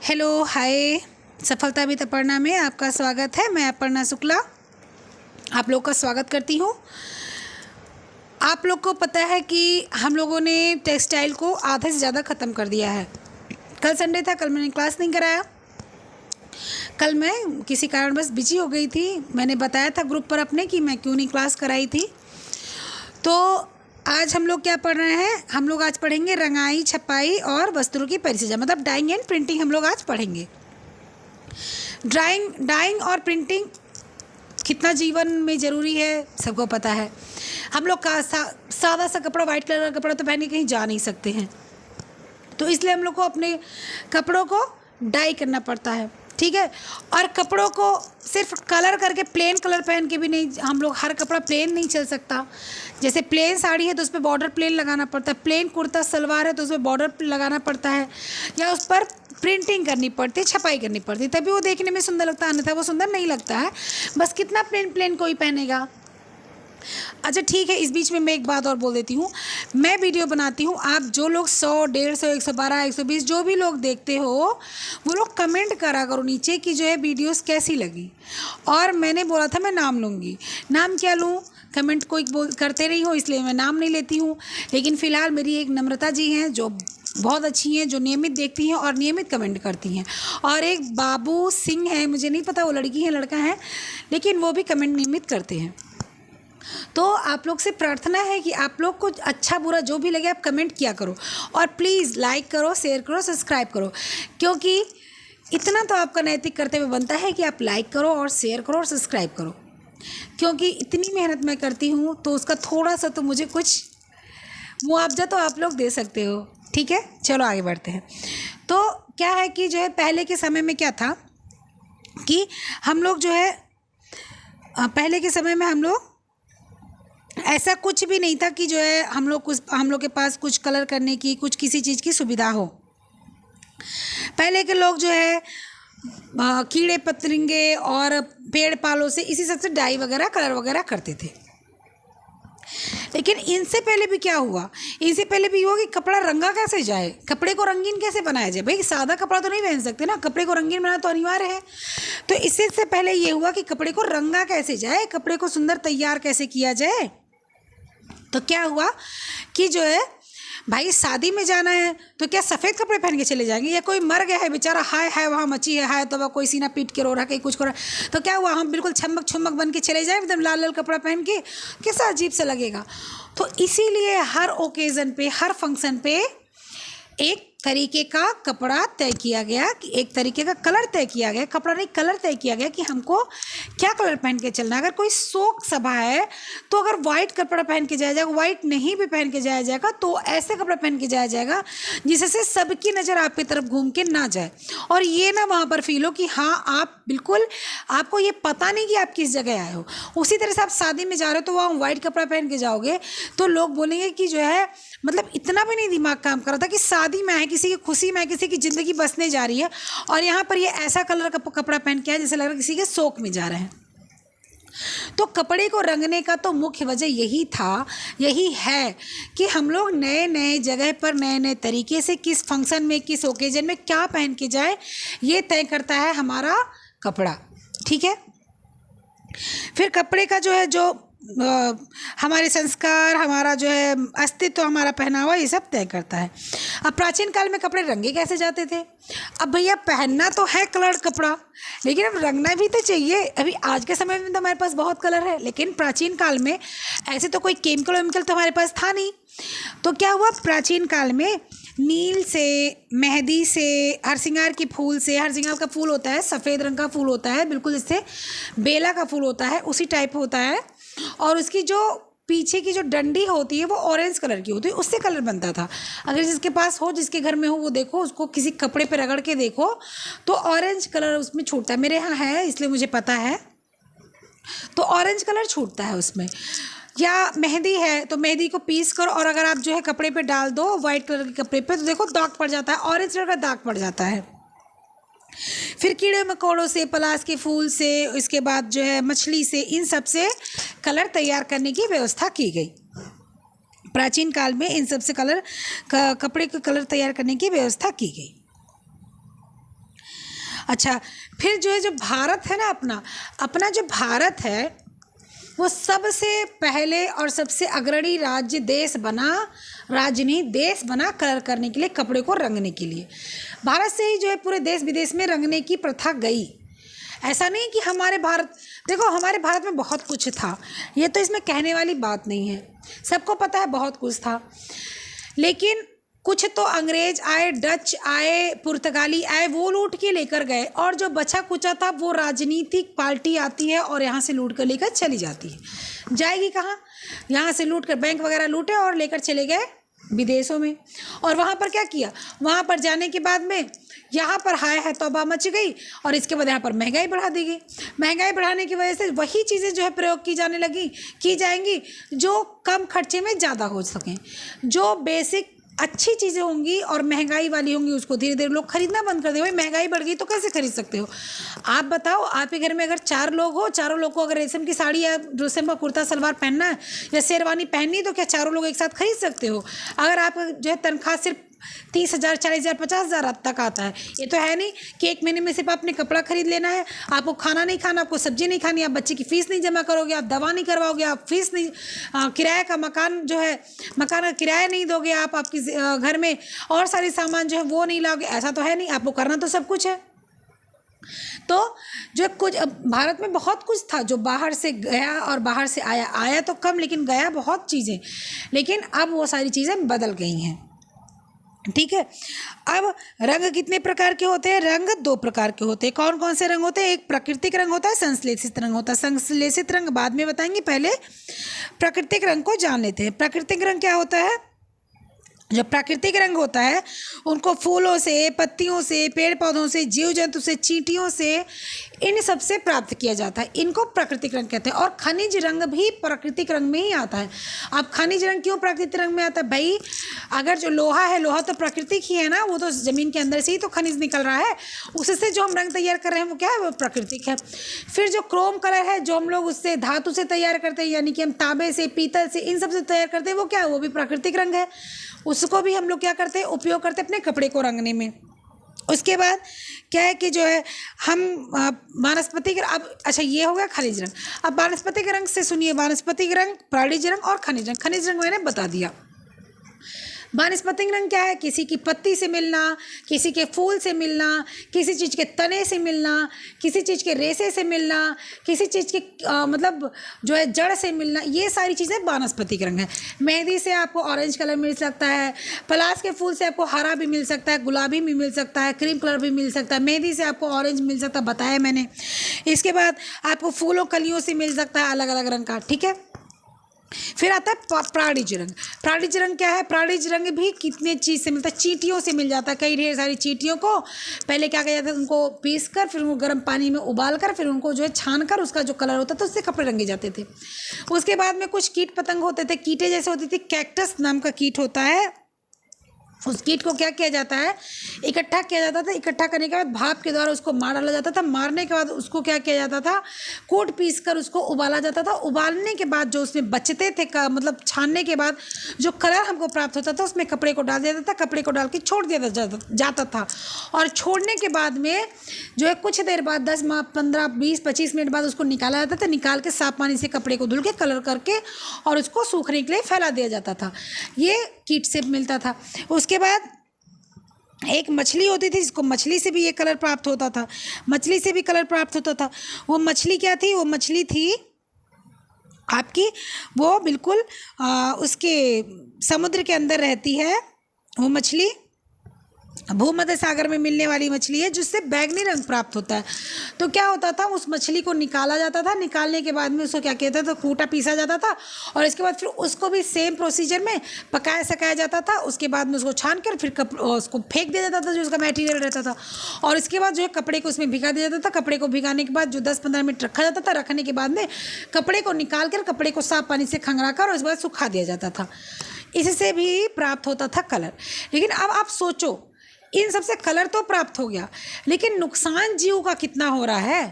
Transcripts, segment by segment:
Hello hi. सफलता अभी अपर्णा में आपका स्वागत है। मैं अपर्णा शुक्ला आप लोग का स्वागत करती हूँ। आप लोग को पता है कि हम लोगों ने टेक्सटाइल को आधे से ज़्यादा ख़त्म कर दिया है। कल संडे था, कल मैंने क्लास नहीं कराया। कल मैं किसी कारण बस बिजी हो गई थी। मैंने बताया था ग्रुप पर अपने कि मैं क्यों नहीं क्लास कराई थी। तो आज हम लोग क्या पढ़ रहे हैं? हम लोग आज पढ़ेंगे रंगाई, छपाई और वस्त्रों की परिचर्या, मतलब डाइंग एंड प्रिंटिंग हम लोग आज पढ़ेंगे। डाइंग और प्रिंटिंग कितना जीवन में ज़रूरी है सबको पता है। हम लोग का सादा सा कपड़ा, वाइट कलर का कपड़ा तो पहन के कहीं जा नहीं सकते हैं, तो इसलिए हम लोग को अपने कपड़ों को डाई करना पड़ता है, ठीक है। और कपड़ों को सिर्फ कलर करके प्लेन कलर पहन के भी नहीं, हम लोग हर कपड़ा प्लेन नहीं चल सकता। जैसे प्लेन साड़ी है तो उस पर बॉर्डर प्लेन लगाना पड़ता है, प्लेन कुर्ता सलवार है तो उस पर बॉर्डर लगाना पड़ता है, या उस पर प्रिंटिंग करनी पड़ती है, छपाई करनी पड़ती है, तभी वो देखने में सुंदर लगता है, अन्यथा वो सुंदर नहीं लगता है। बस कितना प्लेन प्लेन कोई पहनेगा। अच्छा ठीक है, इस बीच में मैं एक बात और बोल देती हूँ। मैं वीडियो बनाती हूँ, आप जो लोग 100, 150, 112, 120 जो भी लोग देखते हो वो लोग कमेंट करा करो नीचे कि जो है वीडियोस कैसी लगी। और मैंने बोला था मैं नाम लूँगी, नाम क्या लूँ? कमेंट कोई करते नहीं हो इसलिए मैं नाम नहीं लेती हूँ। लेकिन फ़िलहाल मेरी एक नम्रता जी हैं जो बहुत अच्छी हैं, जो नियमित देखती हैं और नियमित कमेंट करती हैं। और एक बाबू सिंह है, मुझे नहीं पता वो लड़की है लड़का है, लेकिन वो भी कमेंट नियमित करते हैं। तो आप लोग से प्रार्थना है कि आप लोग को अच्छा बुरा जो भी लगे आप कमेंट किया करो, और प्लीज़ लाइक करो, शेयर करो, सब्सक्राइब करो, क्योंकि इतना तो आपका नैतिक कर्तव्य बनता है कि आप लाइक करो और शेयर करो और सब्सक्राइब करो। क्योंकि इतनी मेहनत मैं करती हूँ तो उसका थोड़ा सा तो मुझे कुछ मुआवजा तो आप लोग दे सकते हो, ठीक है। चलो आगे बढ़ते हैं। तो क्या है कि जो है पहले के समय में क्या था कि हम लोग जो है पहले के समय में हम लोग ऐसा कुछ भी नहीं था कि जो है हम लोग के पास कुछ कलर करने की, कुछ किसी चीज़ की सुविधा हो। पहले के लोग जो है कीड़े पतंगे और पेड़ पालों से इसी सबसे डाई वगैरह, कलर वगैरह करते थे। लेकिन इनसे पहले भी क्या हुआ? इनसे पहले भी हुआ कि कपड़ा रंगा कैसे जाए, कपड़े को रंगीन कैसे बनाया जाए। भाई सादा कपड़ा तो नहीं पहन सकते ना, कपड़े को रंगीन बनाना तो अनिवार्य है। तो इससे से पहले ये हुआ कि कपड़े को रंगा कैसे जाए, कपड़े को सुंदर तैयार कैसे किया जाए। तो क्या हुआ कि जो है भाई शादी में जाना है तो क्या सफ़ेद कपड़े पहन के चले जाएंगे, या कोई मर गया है बेचारा, हाय हाय वहाँ मची है, हाय तो वह कोई सीना पीट के रो रहा है, कहीं कुछ कर रहा है, तो क्या हुआ हम बिल्कुल छमक छुमक बन के चले जाए एकदम लाल लाल कपड़ा पहन के? कैसा अजीब सा लगेगा। तो इसीलिए हर ओकेज़न पे, हर फंक्शन पे एक तरीके का कपड़ा तय किया गया, कि एक तरीके का कलर तय किया गया, कपड़ा नहीं कलर तय किया गया कि हमको क्या कलर पहन के चलना है। अगर कोई शोक सभा है तो अगर वाइट कपड़ा पहन के जाया जाएगा, वाइट नहीं भी पहन के जाया जाएगा तो ऐसे कपड़ा पहन के जाया जाएगा जिससे सबकी नज़र आपकी तरफ घूम के ना जाए, और ये ना वहाँ पर फील हो कि हाँ आप बिल्कुल, आपको ये पता नहीं कि आप किस जगह आए हो। उसी तरह से आप शादी में जा रहे हो तो वहाँ वाइट कपड़ा पहन के जाओगे तो लोग बोलेंगे कि जो है मतलब इतना भी नहीं दिमाग काम कर रहा था कि शादी में है, किसी की खुशी में है, किसी की ज़िंदगी बसने जा रही है, और यहाँ पर ये ऐसा कलर का कपड़ा पहन के आए जैसे लग रहा है किसी के शोक में जा रहे हैं। तो कपड़े को रंगने का तो मुख्य वजह यही था, यही है कि हम लोग नए नए जगह पर नए नए तरीके से किस फंक्शन में, किस ओकेजन में क्या पहन के जाए, ये तय करता है हमारा कपड़ा, ठीक है। फिर कपड़े का जो है जो हमारे संस्कार, हमारा जो है अस्तित्व, हमारा पहनावा, ये सब तय करता है। अब प्राचीन काल में कपड़े रंगे कैसे जाते थे? अब भैया पहनना तो है कलर कपड़ा, लेकिन अब रंगना भी तो चाहिए। अभी आज के समय में तो हमारे पास बहुत कलर है, लेकिन प्राचीन काल में ऐसे तो कोई केमिकल वेमिकल तो हमारे पास था नहीं। तो क्या हुआ प्राचीन काल में, नील से, मेहंदी से, हरसिंगार के फूल से, हरसिंगार का फूल होता है सफ़ेद रंग का फूल होता है, बिल्कुल जैसे बेला का फूल होता है उसी टाइप होता है, और उसकी जो पीछे की जो डंडी होती है वो ऑरेंज कलर की होती है, उससे कलर बनता था। अगर जिसके पास हो, जिसके घर में हो, वो देखो, उसको किसी कपड़े पे रगड़ के देखो तो ऑरेंज कलर उसमें छूटता है। मेरे यहाँ है इसलिए मुझे पता है, तो ऑरेंज कलर छूटता है उसमें। या मेहंदी है तो मेहंदी को पीस कर और अगर आप जो है कपड़े पे डाल दो, वाइट कलर के कपड़े पे, तो देखो दाग पड़ जाता है, ऑरेंज कलर का दाग पड़ जाता है। फिर कीड़े मकोड़ों से, पलाश के फूल से, इसके बाद जो है मछली से, इन सब से कलर तैयार करने की व्यवस्था की गई। प्राचीन काल में इन सब से कपड़े के कलर तैयार करने की व्यवस्था की गई। अच्छा, फिर जो है जो भारत है ना अपना अपना जो भारत है वो सबसे पहले और सबसे अग्रणी राज्य देश बना, राज्य नहीं देश बना कलर करने के लिए, कपड़े को रंगने के लिए। भारत से ही जो है पूरे देश विदेश में रंगने की प्रथा गई। ऐसा नहीं कि हमारे भारत, देखो हमारे भारत में बहुत कुछ था, ये तो इसमें कहने वाली बात नहीं है, सबको पता है बहुत कुछ था, लेकिन कुछ तो अंग्रेज आए, डच आए, पुर्तगाली आए, वो लूट के लेकर गए, और जो बचा कुचा था वो राजनीतिक पार्टी आती है और यहाँ से लूट कर लेकर चली जाती है। जाएगी कहाँ? यहाँ से लूट कर बैंक वगैरह लूटे और लेकर चले गए विदेशों में, और वहाँ पर क्या किया, वहाँ पर जाने के बाद में यहाँ पर हाय है तौबा मच गई, और इसके बाद यहाँ पर महंगाई बढ़ा दी गई। महंगाई बढ़ाने की वजह से वही चीज़ें जो है प्रयोग की जाने लगी, की जाएंगी जो कम खर्चे में ज़्यादा हो सकें, जो बेसिक अच्छी चीज़ें होंगी और महंगाई वाली होंगी उसको धीरे धीरे लोग खरीदना बंद कर देंगे। भाई महंगाई बढ़ गई तो कैसे खरीद सकते हो? आप बताओ, आपके घर में अगर 4 लोग हो, चारों लोग को अगर रेशम की साड़ी या रेशम का कुर्ता सलवार पहनना है या शेरवानी पहननी है तो क्या चारों लोग एक साथ खरीद सकते हो? अगर आप जो है तनख्वाह सिर्फ 30,000, 40,000, 50,000 तक आता है, ये तो है नहीं कि एक महीने में सिर्फ आपने कपड़ा खरीद लेना है, आपको खाना नहीं खाना, आपको सब्जी नहीं खानी, आप बच्चे की फ़ीस नहीं जमा करोगे, आप दवा नहीं करवाओगे, आप फीस नहीं, किराए का मकान जो है मकान का किराया नहीं दोगे, आप आपकी घर में और सारे सामान जो है वो नहीं लाओगे, ऐसा तो है नहीं। आपको करना तो सब कुछ है। तो जो कुछ भारत में बहुत कुछ था जो बाहर से गया और बाहर से आया, आया तो कम लेकिन गया बहुत चीज़ें, लेकिन अब वो सारी चीज़ें बदल गई हैं। ठीक है, अब रंग कितने प्रकार के होते हैं? रंग 2 प्रकार के होते हैं। कौन कौन से रंग होते हैं? एक प्राकृतिक रंग होता है, संश्लेषित रंग होता है। संश्लेषित रंग बाद में बताएंगे, पहले प्राकृतिक रंग को जान लेते हैं। प्राकृतिक रंग क्या होता है? जो प्राकृतिक रंग होता है उनको फूलों से, पत्तियों से, पेड़ पौधों से, जीव जंतु से, चींटियों से, इन सब से प्राप्त किया जाता है, इनको प्राकृतिक रंग कहते हैं। और खनिज रंग भी प्राकृतिक रंग में ही आता है। अब खनिज रंग क्यों प्राकृतिक रंग में आता है? भाई अगर जो लोहा है, लोहा तो प्राकृतिक ही है ना, वो तो ज़मीन के अंदर से ही तो खनिज निकल रहा है, उससे जो हम रंग तैयार कर रहे हैं वो क्या है? वो प्राकृतिक है। फिर जो क्रोम कलर है जो हम लोग उससे धातु से तैयार करते हैं, यानी कि हम तांबे से, पीतल से, इन सब से तैयार करते हैं, वो क्या है? वो भी प्राकृतिक रंग है। उसको भी हम लोग क्या करते हैं? उपयोग करते हैं अपने कपड़े को रंगने में। उसके बाद क्या है कि जो है हम वानस्पतिक, अब अच्छा ये हो गया खनिज रंग। अब वानस्पतिक रंग से सुनिए, वानस्पतिक रंग, प्राणिज रंग और खनिज रंग। खनिज रंग मैंने बता दिया। वानस्पतिक रंग क्या है? किसी की पत्ती से मिलना, किसी के फूल से मिलना, किसी चीज़ के तने से मिलना, किसी चीज़ के रेशे से मिलना, किसी चीज़ के मतलब जो है जड़ से मिलना, ये सारी चीज़ें वानस्पतिक रंग है। मेहंदी से आपको ऑरेंज कलर मिल सकता है, पलाश के फूल से आपको हरा भी मिल सकता है, गुलाबी भी मिल सकता है, क्रीम कलर भी मिल सकता है, मेहंदी से आपको ऑरेंज मिल सकता है, बताया मैंने। इसके बाद आपको फूलों कलियों से मिल सकता है अलग अलग रंग का। ठीक है, फिर आता है प्राणिज रंग। प्राणिज रंग क्या है? प्राणिज रंग भी कितने चीज़ से मिलता है? चींटियों से मिल जाता है। कई ढेर सारी चींटियों को पहले क्या किया जाता है? उनको पीस कर, फिर उनको गर्म पानी में उबाल कर, फिर उनको जो है छान कर उसका जो कलर होता था उससे कपड़े रंगे जाते थे। उसके बाद में कुछ कीट पतंग होते थे, कीटे जैसे होती थी। कैक्टस नाम का कीट होता है, उस कीट को क्या किया जाता है? इकट्ठा किया जाता था। इकट्ठा करने के बाद भाप के द्वारा उसको मार डाला जाता था। मारने के बाद उसको क्या किया जाता था? कूट पीस कर उसको उबाला जाता था। उबालने के बाद जो उसमें बचते थे मतलब छानने के बाद जो कलर हमको प्राप्त होता था उसमें कपड़े को डाल दिया जाता था। कपड़े को डाल के छोड़ दिया जाता था। और छोड़ने के बाद में जो है कुछ देर बाद 10 माह 15 20 25 मिनट बाद उसको निकाला जाता था। निकाल के साफ पानी से कपड़े को धुल के कलर करके और उसको सूखने के लिए फैला दिया जाता था। ये कीट से मिलता था। उसके बाद एक मछली होती थी जिसको मछली से भी ये कलर प्राप्त होता था। मछली से भी कलर प्राप्त होता था। वो मछली क्या थी? वो मछली थी आपकी, वो बिल्कुल उसके समुद्र के अंदर रहती है। वो मछली भूमध्य सागर में मिलने वाली मछली है जिससे बैंगनी रंग प्राप्त होता है। तो क्या होता था? उस मछली को निकाला जाता था। निकालने के बाद में उसको क्या कहते थे? तो कूटा पीसा जाता था और इसके बाद फिर उसको भी सेम प्रोसीजर में पकाया सकाया जाता था। उसके बाद में उसको छान कर फिर उसको फेंक दिया जाता था जो उसका मटेरियल रहता था। और इसके बाद जो है कपड़े को उसमें भिगा दिया जाता था। कपड़े को भिगाने के बाद जो 10-15 मिनट रखा जाता था। रखने के बाद में कपड़े को निकाल कर कपड़े को साफ पानी से खंगरा कर और उसके बाद सुखा दिया जाता था। इससे भी प्राप्त होता था कलर। लेकिन अब आप सोचो, इन सबसे कलर तो प्राप्त हो गया, लेकिन नुकसान जीव का कितना हो रहा है?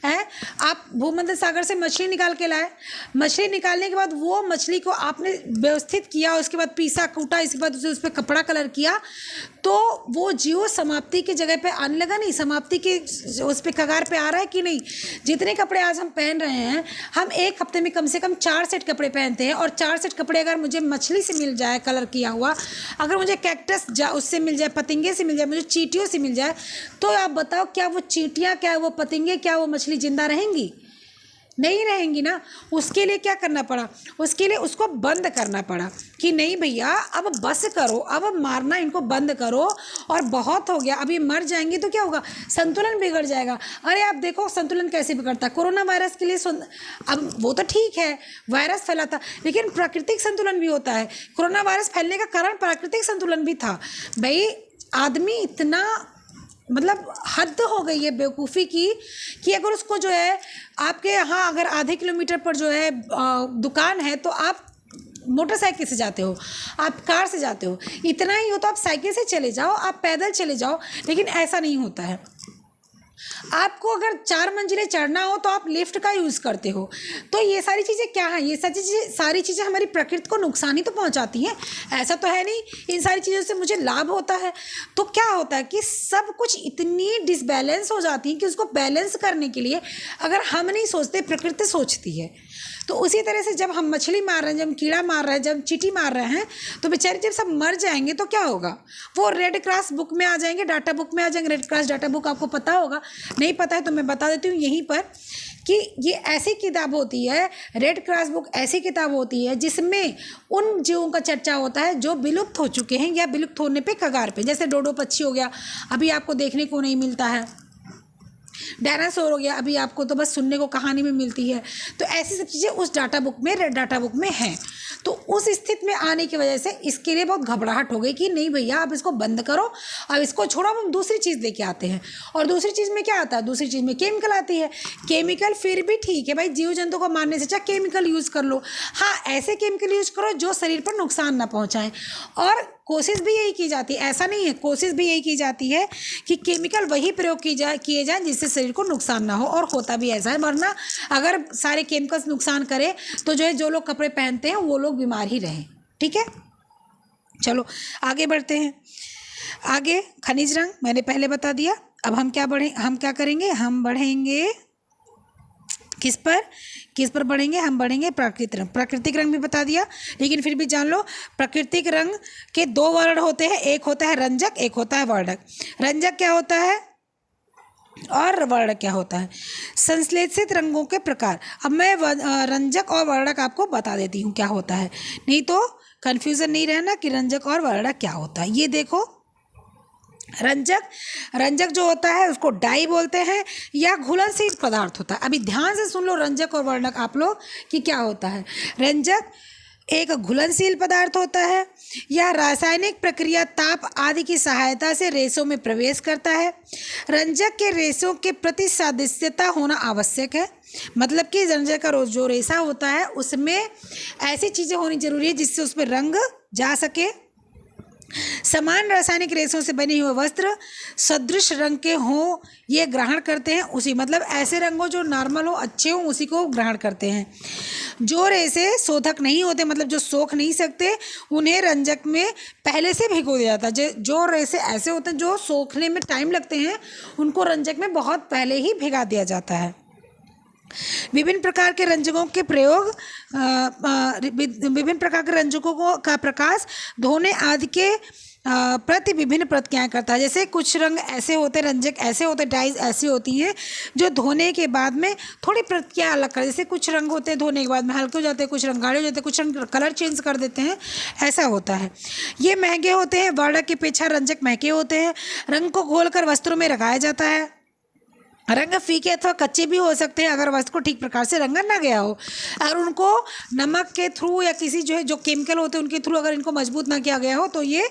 है। आप भूमध्य सागर से मछली निकाल के लाए, मछली निकालने के बाद वो मछली को आपने व्यवस्थित किया, उसके बाद पीसा कूटा, इसके बाद उसे उस पर कपड़ा कलर किया, तो वो जीव समाप्ति की जगह पे आने लगा नहीं, समाप्ति के उस पर कगार पे आ रहा है कि नहीं। जितने कपड़े आज हम पहन रहे हैं, हम एक हफ्ते में कम से कम 4 सेट कपड़े पहनते हैं, और 4 सेट कपड़े अगर मुझे मछली से मिल जाए कलर किया हुआ, अगर मुझे कैक्टस उससे मिल जाए, पतंगे से मिल जाए, मुझे चींटियों से मिल जाए, तो आप बताओ क्या वो चींटियाँ, क्या वो पतंगे, क्या वो मछली जिंदा रहेंगी? नहीं रहेंगी ना। उसके लिए क्या करना पड़ा, उसके लिए उसको बंद करना पड़ा कि नहीं भैया अब बस करो, अब मारना इनको बंद करो, और बहुत हो गया, अब ये मर जाएंगे तो क्या होगा, संतुलन बिगड़ जाएगा। अरे आप देखो संतुलन कैसे बिगड़ता है। कोरोना वायरस के लिए अब वो तो ठीक है वायरस फैलाता, लेकिन प्राकृतिक संतुलन भी होता है। कोरोना वायरस फैलने का कारण प्राकृतिक संतुलन भी था। भाई आदमी इतना मतलब हद हो गई है बेवकूफ़ी की कि अगर उसको जो है आपके यहाँ अगर आधे किलोमीटर पर जो है दुकान है, तो आप मोटरसाइकिल से जाते हो, आप कार से जाते हो, इतना ही हो तो आप साइकिल से चले जाओ, आप पैदल चले जाओ, लेकिन ऐसा नहीं होता है। आपको अगर 4 मंजिलें चढ़ना हो तो आप लिफ्ट का यूज़ करते हो। तो ये सारी चीज़ें क्या हैं, ये सारी चीज़ें हमारी प्रकृति को नुकसान ही तो पहुंचाती हैं। ऐसा तो है नहीं इन सारी चीज़ों से मुझे लाभ होता है। तो क्या होता है कि सब कुछ इतनी डिसबैलेंस हो जाती है कि उसको बैलेंस करने के लिए अगर हम नहीं सोचते, प्रकृति सोचती है। तो उसी तरह से जब हम मछली मार रहे हैं, जब हम कीड़ा मार रहे हैं, जब चींटी मार रहे हैं, तो बेचारे जब सब मर जाएंगे तो क्या होगा, वो रेड क्रॉस बुक में आ जाएंगे, डाटा बुक में आ जाएंगे। रेड क्रॉस डाटा बुक आपको पता होगा, नहीं पता है तो मैं बता देती हूँ यहीं पर कि ये ऐसी किताब होती है, रेड क्रॉस बुक ऐसी किताब होती है जिसमें उन जीवों का चर्चा होता है जो विलुप्त हो चुके हैं या विलुप्त होने पे कगार पे। जैसे डोडो पक्षी हो गया, अभी आपको देखने को नहीं मिलता है। डायनासोर हो गया, अभी आपको तो बस सुनने को कहानी में मिलती है। तो ऐसी सब चीज़ें उस डाटा बुक में, रेड डाटा बुक में हैं। तो उस स्थिति में आने की वजह से इसके लिए बहुत घबराहट हो गई कि नहीं भैया अब इसको बंद करो, अब इसको छोड़ो, हम दूसरी चीज़ लेके आते हैं। और दूसरी चीज़ में क्या आता है, दूसरी चीज़ में केमिकल आती है। केमिकल फिर भी ठीक है भाई, जीव जंतु को मारने से अच्छा केमिकल यूज़ कर लो। हाँ, ऐसे केमिकल यूज़ करो जो शरीर पर नुकसान ना पहुँचाएं। और कोशिश भी यही की जाती है, ऐसा नहीं है, कोशिश भी यही की जाती है कि केमिकल वही प्रयोग किए जाए जिससे शरीर को नुकसान ना हो। और होता भी ऐसा है, वरना अगर सारे केमिकल्स नुकसान करें तो जो है जो लोग कपड़े पहनते हैं वो लोग बीमार ही रहें। ठीक है, चलो आगे बढ़ते हैं। आगे खनिज रंग मैंने पहले बता दिया। अब हम क्या करेंगे, हम बढ़ेंगे किस पर बढ़ेंगे, हम बढ़ेंगे प्राकृतिक रंग। प्राकृतिक रंग भी बता दिया, लेकिन फिर भी जान लो प्राकृतिक रंग के 2 वर्ण होते हैं, एक होता है रंजक, एक होता है वर्णक। रंजक क्या होता है और वर्णक क्या होता है। संश्लेषित रंगों के प्रकार। अब मैं रंजक और वर्णक आपको बता देती हूँ क्या होता है, नहीं तो कन्फ्यूज़न नहीं रहना कि रंजक और वर्णक क्या होता है। ये देखो, रंजक जो होता है उसको डाई बोलते हैं या घुलनशील पदार्थ होता है। अभी ध्यान से सुन लो रंजक और वर्णक आप लोग कि क्या होता है। रंजक एक घुलनशील पदार्थ होता है या रासायनिक प्रक्रिया, ताप आदि की सहायता से रेशों में प्रवेश करता है। रंजक के रेशों के प्रति सादृश्यता होना आवश्यक है, मतलब कि रंजक का जो रेशा होता है उसमें ऐसी चीज़ें होनी जरूरी है जिससे उस पर रंग जा सके। समान रासायनिक रेशों से बने हुए वस्त्र सदृश रंग के हों ये ग्रहण करते हैं उसी, मतलब ऐसे रंग हो जो नॉर्मल हो, अच्छे हो, उसी को ग्रहण करते हैं। जो रेशे शोधक नहीं होते, मतलब जो सोख नहीं सकते, उन्हें रंजक में पहले से भिगो दिया जाता है। जो रेशे ऐसे होते हैं जो सोखने में टाइम लगते हैं, उनको रंजक में बहुत पहले ही भिगा दिया जाता है। विभिन्न प्रकार के रंजकों के प्रयोग, विभिन्न प्रकार के रंजकों का प्रकाश धोने आदि के प्रति विभिन्न प्रतिक्रियाएं करता है। जैसे कुछ रंग ऐसे होते, रंजक ऐसे होते, डाइज ऐसी होती हैं जो धोने के बाद में थोड़ी प्रतिक्रिया अलग कर, जैसे कुछ रंग होते हैं धोने के बाद में हल्के हो जाते हैं, कुछ रंग गाढ़े हो जाते हैं, कुछ रंग कलर चेंज कर देते हैं, ऐसा होता है। ये महंगे होते हैं, वर्णक की अपेक्षा रंजक महंगे होते हैं। रंग को घोलकर वस्त्रों में रंगाया जाता है। रंग फीके अथवा कच्चे भी हो सकते हैं अगर वस्त्र को ठीक प्रकार से रंगा ना गया हो। अगर उनको नमक के थ्रू या किसी जो केमिकल होते हैं उनके थ्रू अगर इनको मजबूत ना किया गया हो तो ये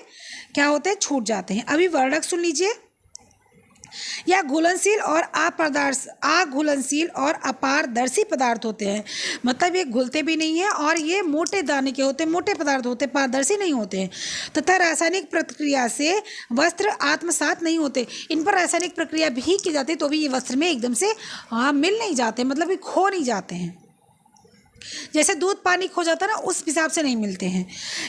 क्या होते हैं, छूट जाते हैं। अभी वर्णक सुन लीजिए। या घुलनशील और अघुलनशील और अपारदर्शी पदार्थ होते हैं। मतलब ये घुलते भी नहीं हैं और ये मोटे दाने के होते हैं, मोटे पदार्थ होते हैं, पारदर्शी नहीं होते हैं तथा रासायनिक प्रक्रिया से वस्त्र आत्मसात नहीं होते। इन पर रासायनिक प्रक्रिया भी की जाती है तो भी ये वस्त्र में एकदम से मिल नहीं जाते, मतलब ये खो नहीं जाते हैं। जैसे दूध पानी खो जाता है ना, उस हिसाब से नहीं मिलते हैं।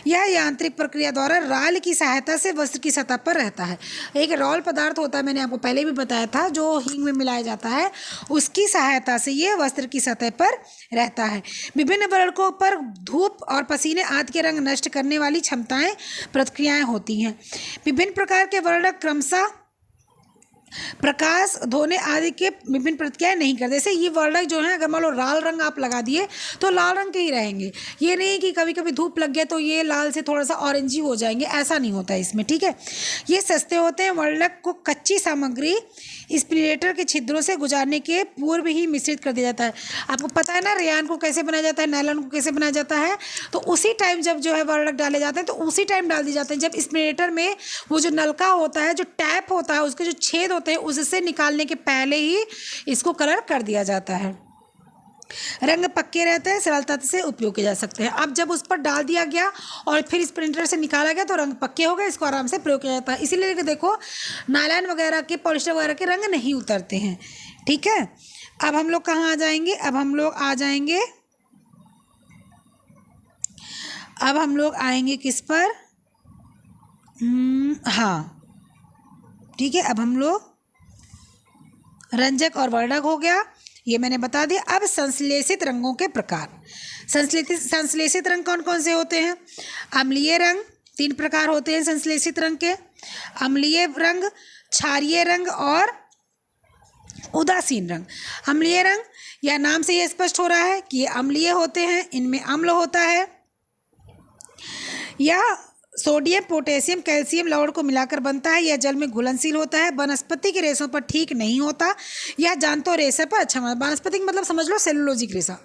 यह यांत्रिक प्रक्रिया द्वारा राल की सहायता से वस्त्र की सतह पर रहता है। एक रॉल पदार्थ होता है, मैंने आपको पहले भी बताया था, जो हींग में मिलाया जाता है, उसकी सहायता से ये वस्त्र की सतह पर रहता है। विभिन्न वर्णकों पर धूप और पसीने आदि के रंग नष्ट करने वाली क्षमताएं प्रक्रियाएं होती हैं। विभिन्न प्रकार के वर्णक क्रमशः प्रकाश धोने आदि के विभिन्न प्रतिक्रियाएं नहीं करते। जैसे ये वर्णक जो है, अगर मान लो लाल रंग आप लगा दिए तो लाल रंग के ही रहेंगे। ये नहीं कि कभी कभी धूप लग गया तो ये लाल से थोड़ा सा ऑरेंजी हो जाएंगे, ऐसा नहीं होता है इसमें, ठीक है। ये सस्ते होते हैं। वर्णक को कच्ची सामग्री स्पिरेटर के छिद्रों से गुजारने के पूर्व ही मिश्रित कर दिया जाता है। आपको पता है ना रेयान को कैसे बनाया जाता है, नायलॉन को कैसे बनाया जाता है, तो उसी टाइम जब जो है वर्णक डाले जाते हैं तो उसी टाइम डाल दिए जाते हैं जब स्पिरेटर में वो जो नलका होता है, जो टैप होता है, उसके जो छेद होते हैं उससे निकालने के पहले ही इसको कलर कर दिया जाता है। रंग पक्के रहते हैं, सरलता से उपयोग किए जा सकते हैं। अब जब उस पर डाल दिया गया और फिर स्प्रिंटर से निकाला गया तो रंग पक्के हो गए, इसको आराम से प्रयोग किया जाता है। इसीलिए देखो नायलॉन वगैरह के, पॉलिस्टर वगैरह के रंग नहीं उतरते हैं, ठीक है। अब हम लोग कहाँ आ जाएंगे, अब हम लोग आएंगे किस पर, हाँ ठीक है। अब हम लोग रंजक और वर्णक हो गया, ये मैंने बता दिया। अब संश्लेषित रंगों के प्रकार। संश्लेषित रंग कौन कौन से होते हैं? अम्लीय रंग, 3 प्रकार होते हैं संश्लेषित रंग के। अम्लीय रंग, क्षारीय रंग और उदासीन रंग। अम्लीय रंग, या नाम से ये स्पष्ट हो रहा है कि ये अम्लीय होते हैं, इनमें अम्ल होता है या सोडियम, पोटेशियम, कैल्शियम लवण को मिलाकर बनता है, या जल में घुलनशील होता है, वनस्पति के रेशों पर ठीक नहीं होता, या जानतो रेशा पर अच्छा मतलब, वनस्पति मतलब समझ लो सेलुलोजिक रेशा,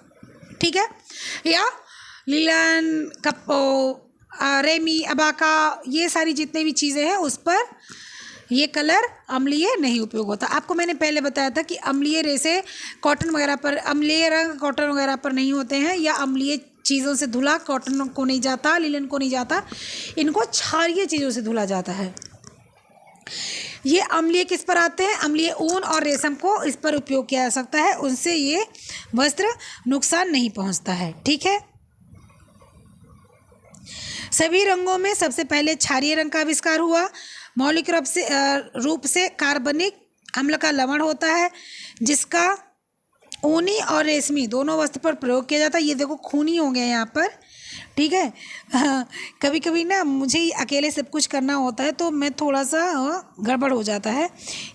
ठीक है, या लिलन, कप्पो, रेमी, अबाका, ये सारी जितने भी चीज़ें हैं उस पर ये कलर अम्लीय नहीं उपयोग होता। आपको मैंने पहले बताया था कि अम्लीय रेशे कॉटन वगैरह पर, अम्लीय रंग कॉटन वगैरह पर नहीं होते हैं, या अम्लीय चीज़ों से धुला कॉटन को नहीं जाता, लिलन को नहीं जाता, इनको क्षारीय चीज़ों से धुला जाता है। ये अम्लीय किस पर आते हैं? अम्लीय ऊन और रेशम को इस पर उपयोग किया जा सकता है, उनसे ये वस्त्र नुकसान नहीं पहुंचता है, ठीक है। सभी रंगों में सबसे पहले क्षारीय रंग का आविष्कार हुआ। मौलिक रूप से कार्बनिक अम्ल का लवण होता है जिसका ऊनी और रेशमी दोनों वस्त्र पर प्रयोग किया जाता है। ये देखो खूनी हो गया यहाँ पर, ठीक है। कभी कभी ना मुझे ही अकेले सब कुछ करना होता है तो मैं थोड़ा सा गड़बड़ हो जाता है।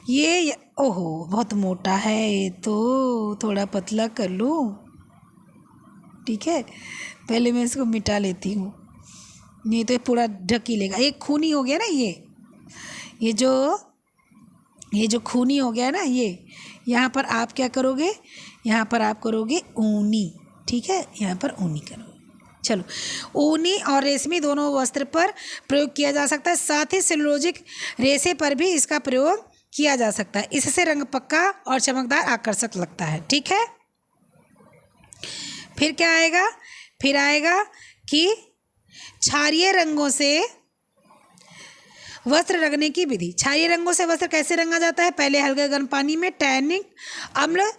ये ओहो बहुत मोटा है, ये तो थोड़ा पतला कर लूँ, ठीक है। पहले मैं इसको मिटा लेती हूँ, नहीं तो ये पूरा ढक ही लेगा। ये खूनी हो गया ना, ये जो खूनी हो गया ना, ये यहाँ पर आप क्या करोगे, यहाँ पर आप करोगे ऊनी, ठीक है, यहाँ पर ऊनी करोगे। चलो, ऊनी और रेशमी दोनों वस्त्र पर प्रयोग किया जा सकता है, साथ ही सेलुलोजिक रेशे पर भी इसका प्रयोग किया जा सकता है। इससे रंग पक्का और चमकदार आकर्षक लगता है, ठीक है। फिर क्या आएगा? फिर आएगा कि क्षारीय रंगों से वस्त्र रंगने की विधि। क्षारीय रंगों से वस्त्र कैसे रंगा जाता है? पहले हल्के गर्म पानी में टैनिक अम्ल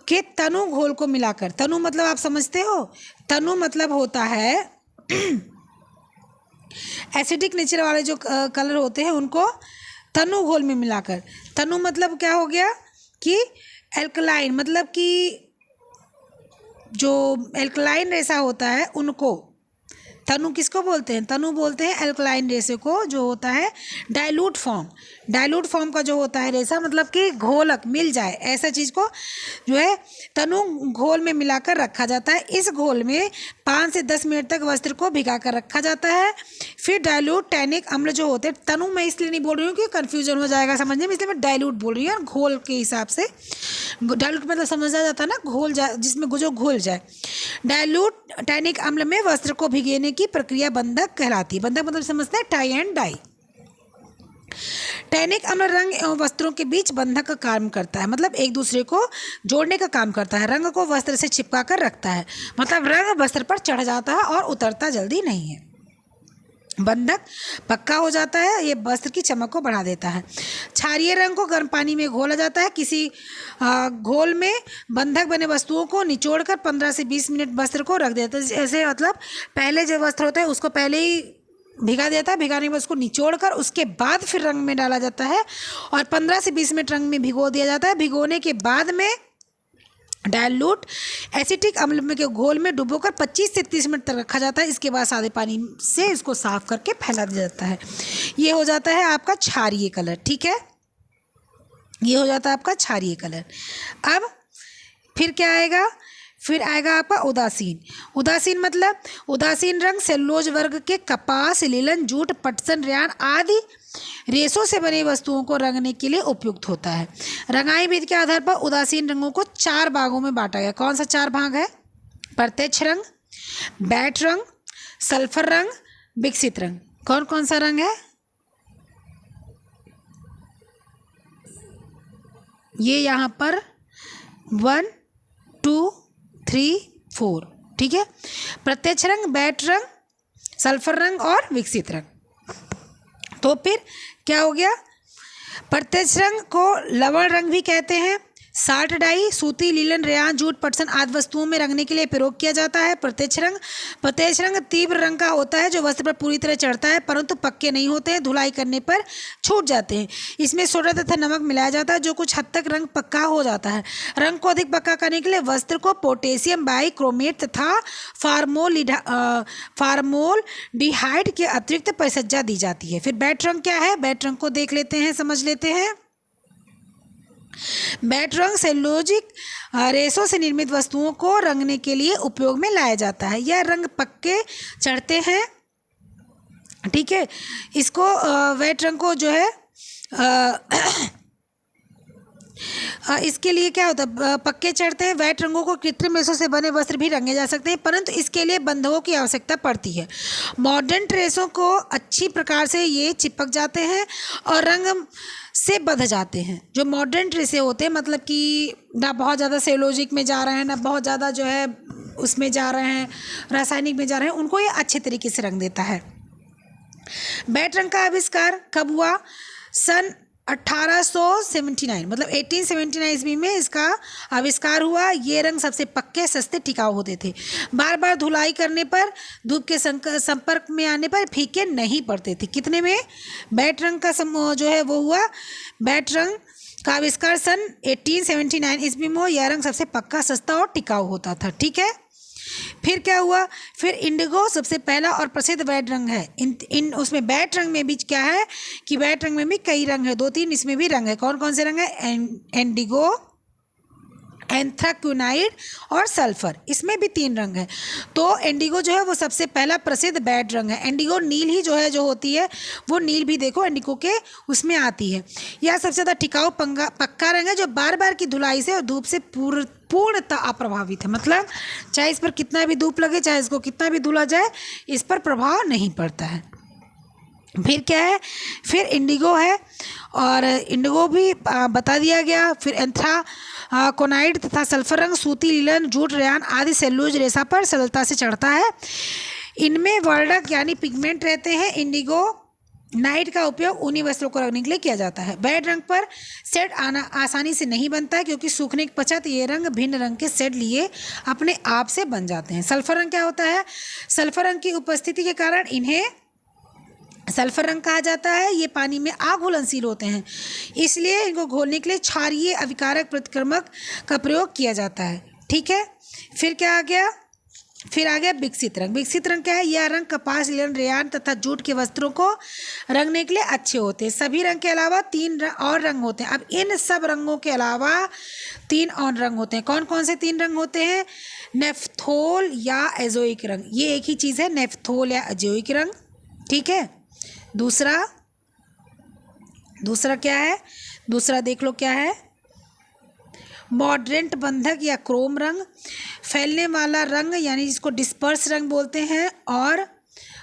के तनु घोल को मिलाकर, तनु मतलब आप समझते हो, तनु मतलब होता है एसिडिक नेचर वाले जो कलर होते हैं उनको तनु घोल में मिलाकर। तनु मतलब क्या हो गया कि एल्कलाइन, मतलब कि जो एल्कलाइन रेशा होता है उनको तनु किसको बोलते हैं? तनु बोलते हैं एल्कलाइन रेशे को, जो होता है डाइल्यूट फॉर्म का जो होता है रेशा, मतलब कि घोलक मिल जाए ऐसा चीज़ को जो है तनु घोल में मिलाकर रखा जाता है। इस घोल में 5 से 10 मिनट तक वस्त्र को भिगा कर रखा जाता है। फिर डाइल्यूट टैनिक अम्ल जो होते हैं, तनु मैं इसलिए नहीं बोल रही हूँ कि कन्फ्यूजन हो जाएगा समझने में, इसलिए मैं डाइल्यूट बोल रही हूँ, घोल के हिसाब से। डाइल्यूट मतलब समझा जाता है ना, घोल जाए, जिसमें जो घोल जाए। डाइल्यूट टैनिक अम्ल में वस्त्र को भिगेने की प्रक्रिया बंधक कहलाती है। बंधक मतलब समझते हैं टाई एंड डाई। टैनिक अम्ल रंग एवं वस्त्रों के बीच बंधक का काम करता है, मतलब एक दूसरे को जोड़ने का काम करता है। रंग को वस्त्र से चिपका कर रखता है, मतलब रंग वस्त्र पर चढ़ जाता है और उतरता जल्दी नहीं है। बंधक पक्का हो जाता है, ये वस्त्र की चमक को बढ़ा देता है। क्षारीय रंग को गर्म पानी में घोला जाता है। किसी घोल में बंधक बने वस्तुओं को निचोड़कर 15 से 20 मिनट वस्त्र को रख देता है। जैसे मतलब पहले जो वस्त्र होता है उसको पहले ही भिगा देता है, भिगाने के बाद उसको निचोड़कर उसके बाद फिर रंग में डाला जाता है और 15 से 20 मिनट रंग में भिगो दिया जाता है। भिगोने के बाद में डाइल्यूट एसिटिक अम्ल में के घोल में डुबोकर 25 से 30 मिनट तक रखा जाता है। इसके बाद सादे पानी से इसको साफ करके फैला दिया जाता है। ये हो जाता है आपका क्षारीय कलर, ठीक है, ये हो जाता है आपका क्षारीय कलर। अब फिर क्या आएगा, फिर आएगा आपका उदासीन। उदासीन मतलब उदासीन रंग सेलुलोज वर्ग के कपास, लिनन, जूट, पटसन, रेयान आदि रेशों से बनी वस्तुओं को रंगने के लिए उपयुक्त होता है। रंगाई विधि के आधार पर उदासीन रंगों को 4 भागों में बांटा गया। कौन सा 4 भाग है? प्रत्यक्ष रंग, बैठ रंग, सल्फर रंग, विकसित रंग। कौन कौन सा रंग है? ये यहाँ पर 1 2 3 4, ठीक है। प्रत्यक्ष रंग, बैठ रंग, सल्फर रंग और विकसित रंग। तो फिर क्या हो गया? प्रत्यक्ष रंग को लवण रंग भी कहते हैं। साल्ट डाई सूती, लीलन, रेयान, जूट, पटसन आदि वस्तुओं में रंगने के लिए प्रयोग किया जाता है। प्रत्यक्ष रंग तीव्र रंग का होता है जो वस्त्र पर पूरी तरह चढ़ता है परंतु पक्के नहीं होते हैं, धुलाई करने पर छूट जाते हैं। इसमें सोडा तथा नमक मिलाया जाता है जो कुछ हद तक रंग पक्का हो जाता है। रंग को अधिक पक्का करने के लिए वस्त्र को पोटेशियम बाइक्रोमेट तथा फार्मोल्डिहाइड के अतिरिक्त परिसज्जा दी जाती है। फिर बैठ रंग क्या है? बैठ रंग को देख लेते हैं, समझ लेते हैं। बैठ रंग सेलुलोजिक रेशों से निर्मित वस्तुओं को रंगने के लिए उपयोग में लाया जाता है। यह रंग पक्के चढ़ते हैं, ठीक है। इसको बैठ रंग को जो है इसके लिए क्या होता है? पक्के चढ़ते हैं। वैट रंगों को कृत्रिम रेशों से बने वस्त्र भी रंगे जा सकते हैं परंतु इसके लिए बंधकों की आवश्यकता पड़ती है। मॉडर्न रेशों को अच्छी प्रकार से ये चिपक जाते हैं और रंग से बंध जाते हैं। जो मॉडर्न रेशे होते हैं मतलब कि ना बहुत ज़्यादा सेलोजिक में जा रहे हैं, ना बहुत ज़्यादा जो है उसमें जा रहे हैं, रासायनिक में जा रहे हैं, उनको ये अच्छे तरीके से रंग देता है। बैट रंग का आविष्कार कब हुआ? सन 1879 मतलब 1879 ईस्वी में इसका आविष्कार हुआ। ये रंग सबसे पक्के, सस्ते, टिकाऊ होते थे। बार बार धुलाई करने पर, धूप के संपर्क में आने पर फीके नहीं पड़ते थे। कितने में? बैट रंग का जो है वो हुआ। बैट रंग का आविष्कार सन 1879 ईस्वी में। यह रंग सबसे पक्का, सस्ता और टिकाऊ होता था, ठीक है। फिर क्या हुआ? फिर इंडिगो सबसे पहला और प्रसिद्ध बैट रंग है। इन उसमें बैट रंग में भी क्या है कि बैट रंग में भी कई रंग है, 2-3 इसमें भी रंग है। कौन कौन से रंग है? इंडिगो, एंथ्राक्विनाइड और सल्फर, इसमें भी 3 रंग है। तो इंडिगो जो है वो सबसे पहला प्रसिद्ध बैट रंग है। इंडिगो नील ही जो है जो होती है वो नील भी देखो इंडिगो के उसमें आती है। यह सबसे ज़्यादा टिकाऊ पक्का रंग है जो बार बार की धुलाई से और धूप से पूर्णतः अप्रभावित है। मतलब चाहे इस पर कितना भी धूप लगे, चाहे इसको कितना भी धुला जाए, इस पर प्रभाव नहीं पड़ता है। फिर क्या है? फिर इंडिगो है और इंडिगो भी बता दिया गया। फिर एंथ्राकोनाइड तथा सल्फर रंग सूती, लीलन, जूट, रेयान आदि सेलुलोज रेशा पर सरलता से चढ़ता है। इनमें वर्णक यानी पिगमेंट रहते हैं। इंडिगो नाइट का उपयोग ऊनी वस्त्रों को रंगने के लिए किया जाता है। बैड रंग पर शेड आसानी से नहीं बनता है क्योंकि सूखने के पश्चात ये रंग भिन्न रंग के शेड लिए अपने आप से बन जाते हैं। सल्फर रंग क्या होता है? सल्फर रंग की उपस्थिति के कारण इन्हें सल्फर रंग कहा जाता है। ये पानी में आघुलनशील होते हैं, इसलिए इनको घोलने के लिए क्षारीय अभिकारक प्रतिक्रमक का प्रयोग किया जाता है, ठीक है। फिर क्या आ गया? फिर आ गया विकसित रंग। विकसित रंग क्या है? यह रंग कपास, लिनन, रेयान तथा जूट के वस्त्रों को रंगने के लिए अच्छे होते हैं। सभी रंग के अलावा 3 और रंग होते हैं। अब इन सब रंगों के अलावा 3 और रंग होते हैं। कौन कौन से 3 रंग होते हैं? नेफ्थोल या एजोइक रंग, ये एक ही चीज़ है, नेफ्थोल या एजोइक रंग, ठीक है। दूसरा क्या है? दूसरा देख लो क्या है? मॉडरेट बंधक या क्रोम रंग, फैलने वाला रंग यानी जिसको डिस्पर्स रंग बोलते हैं, और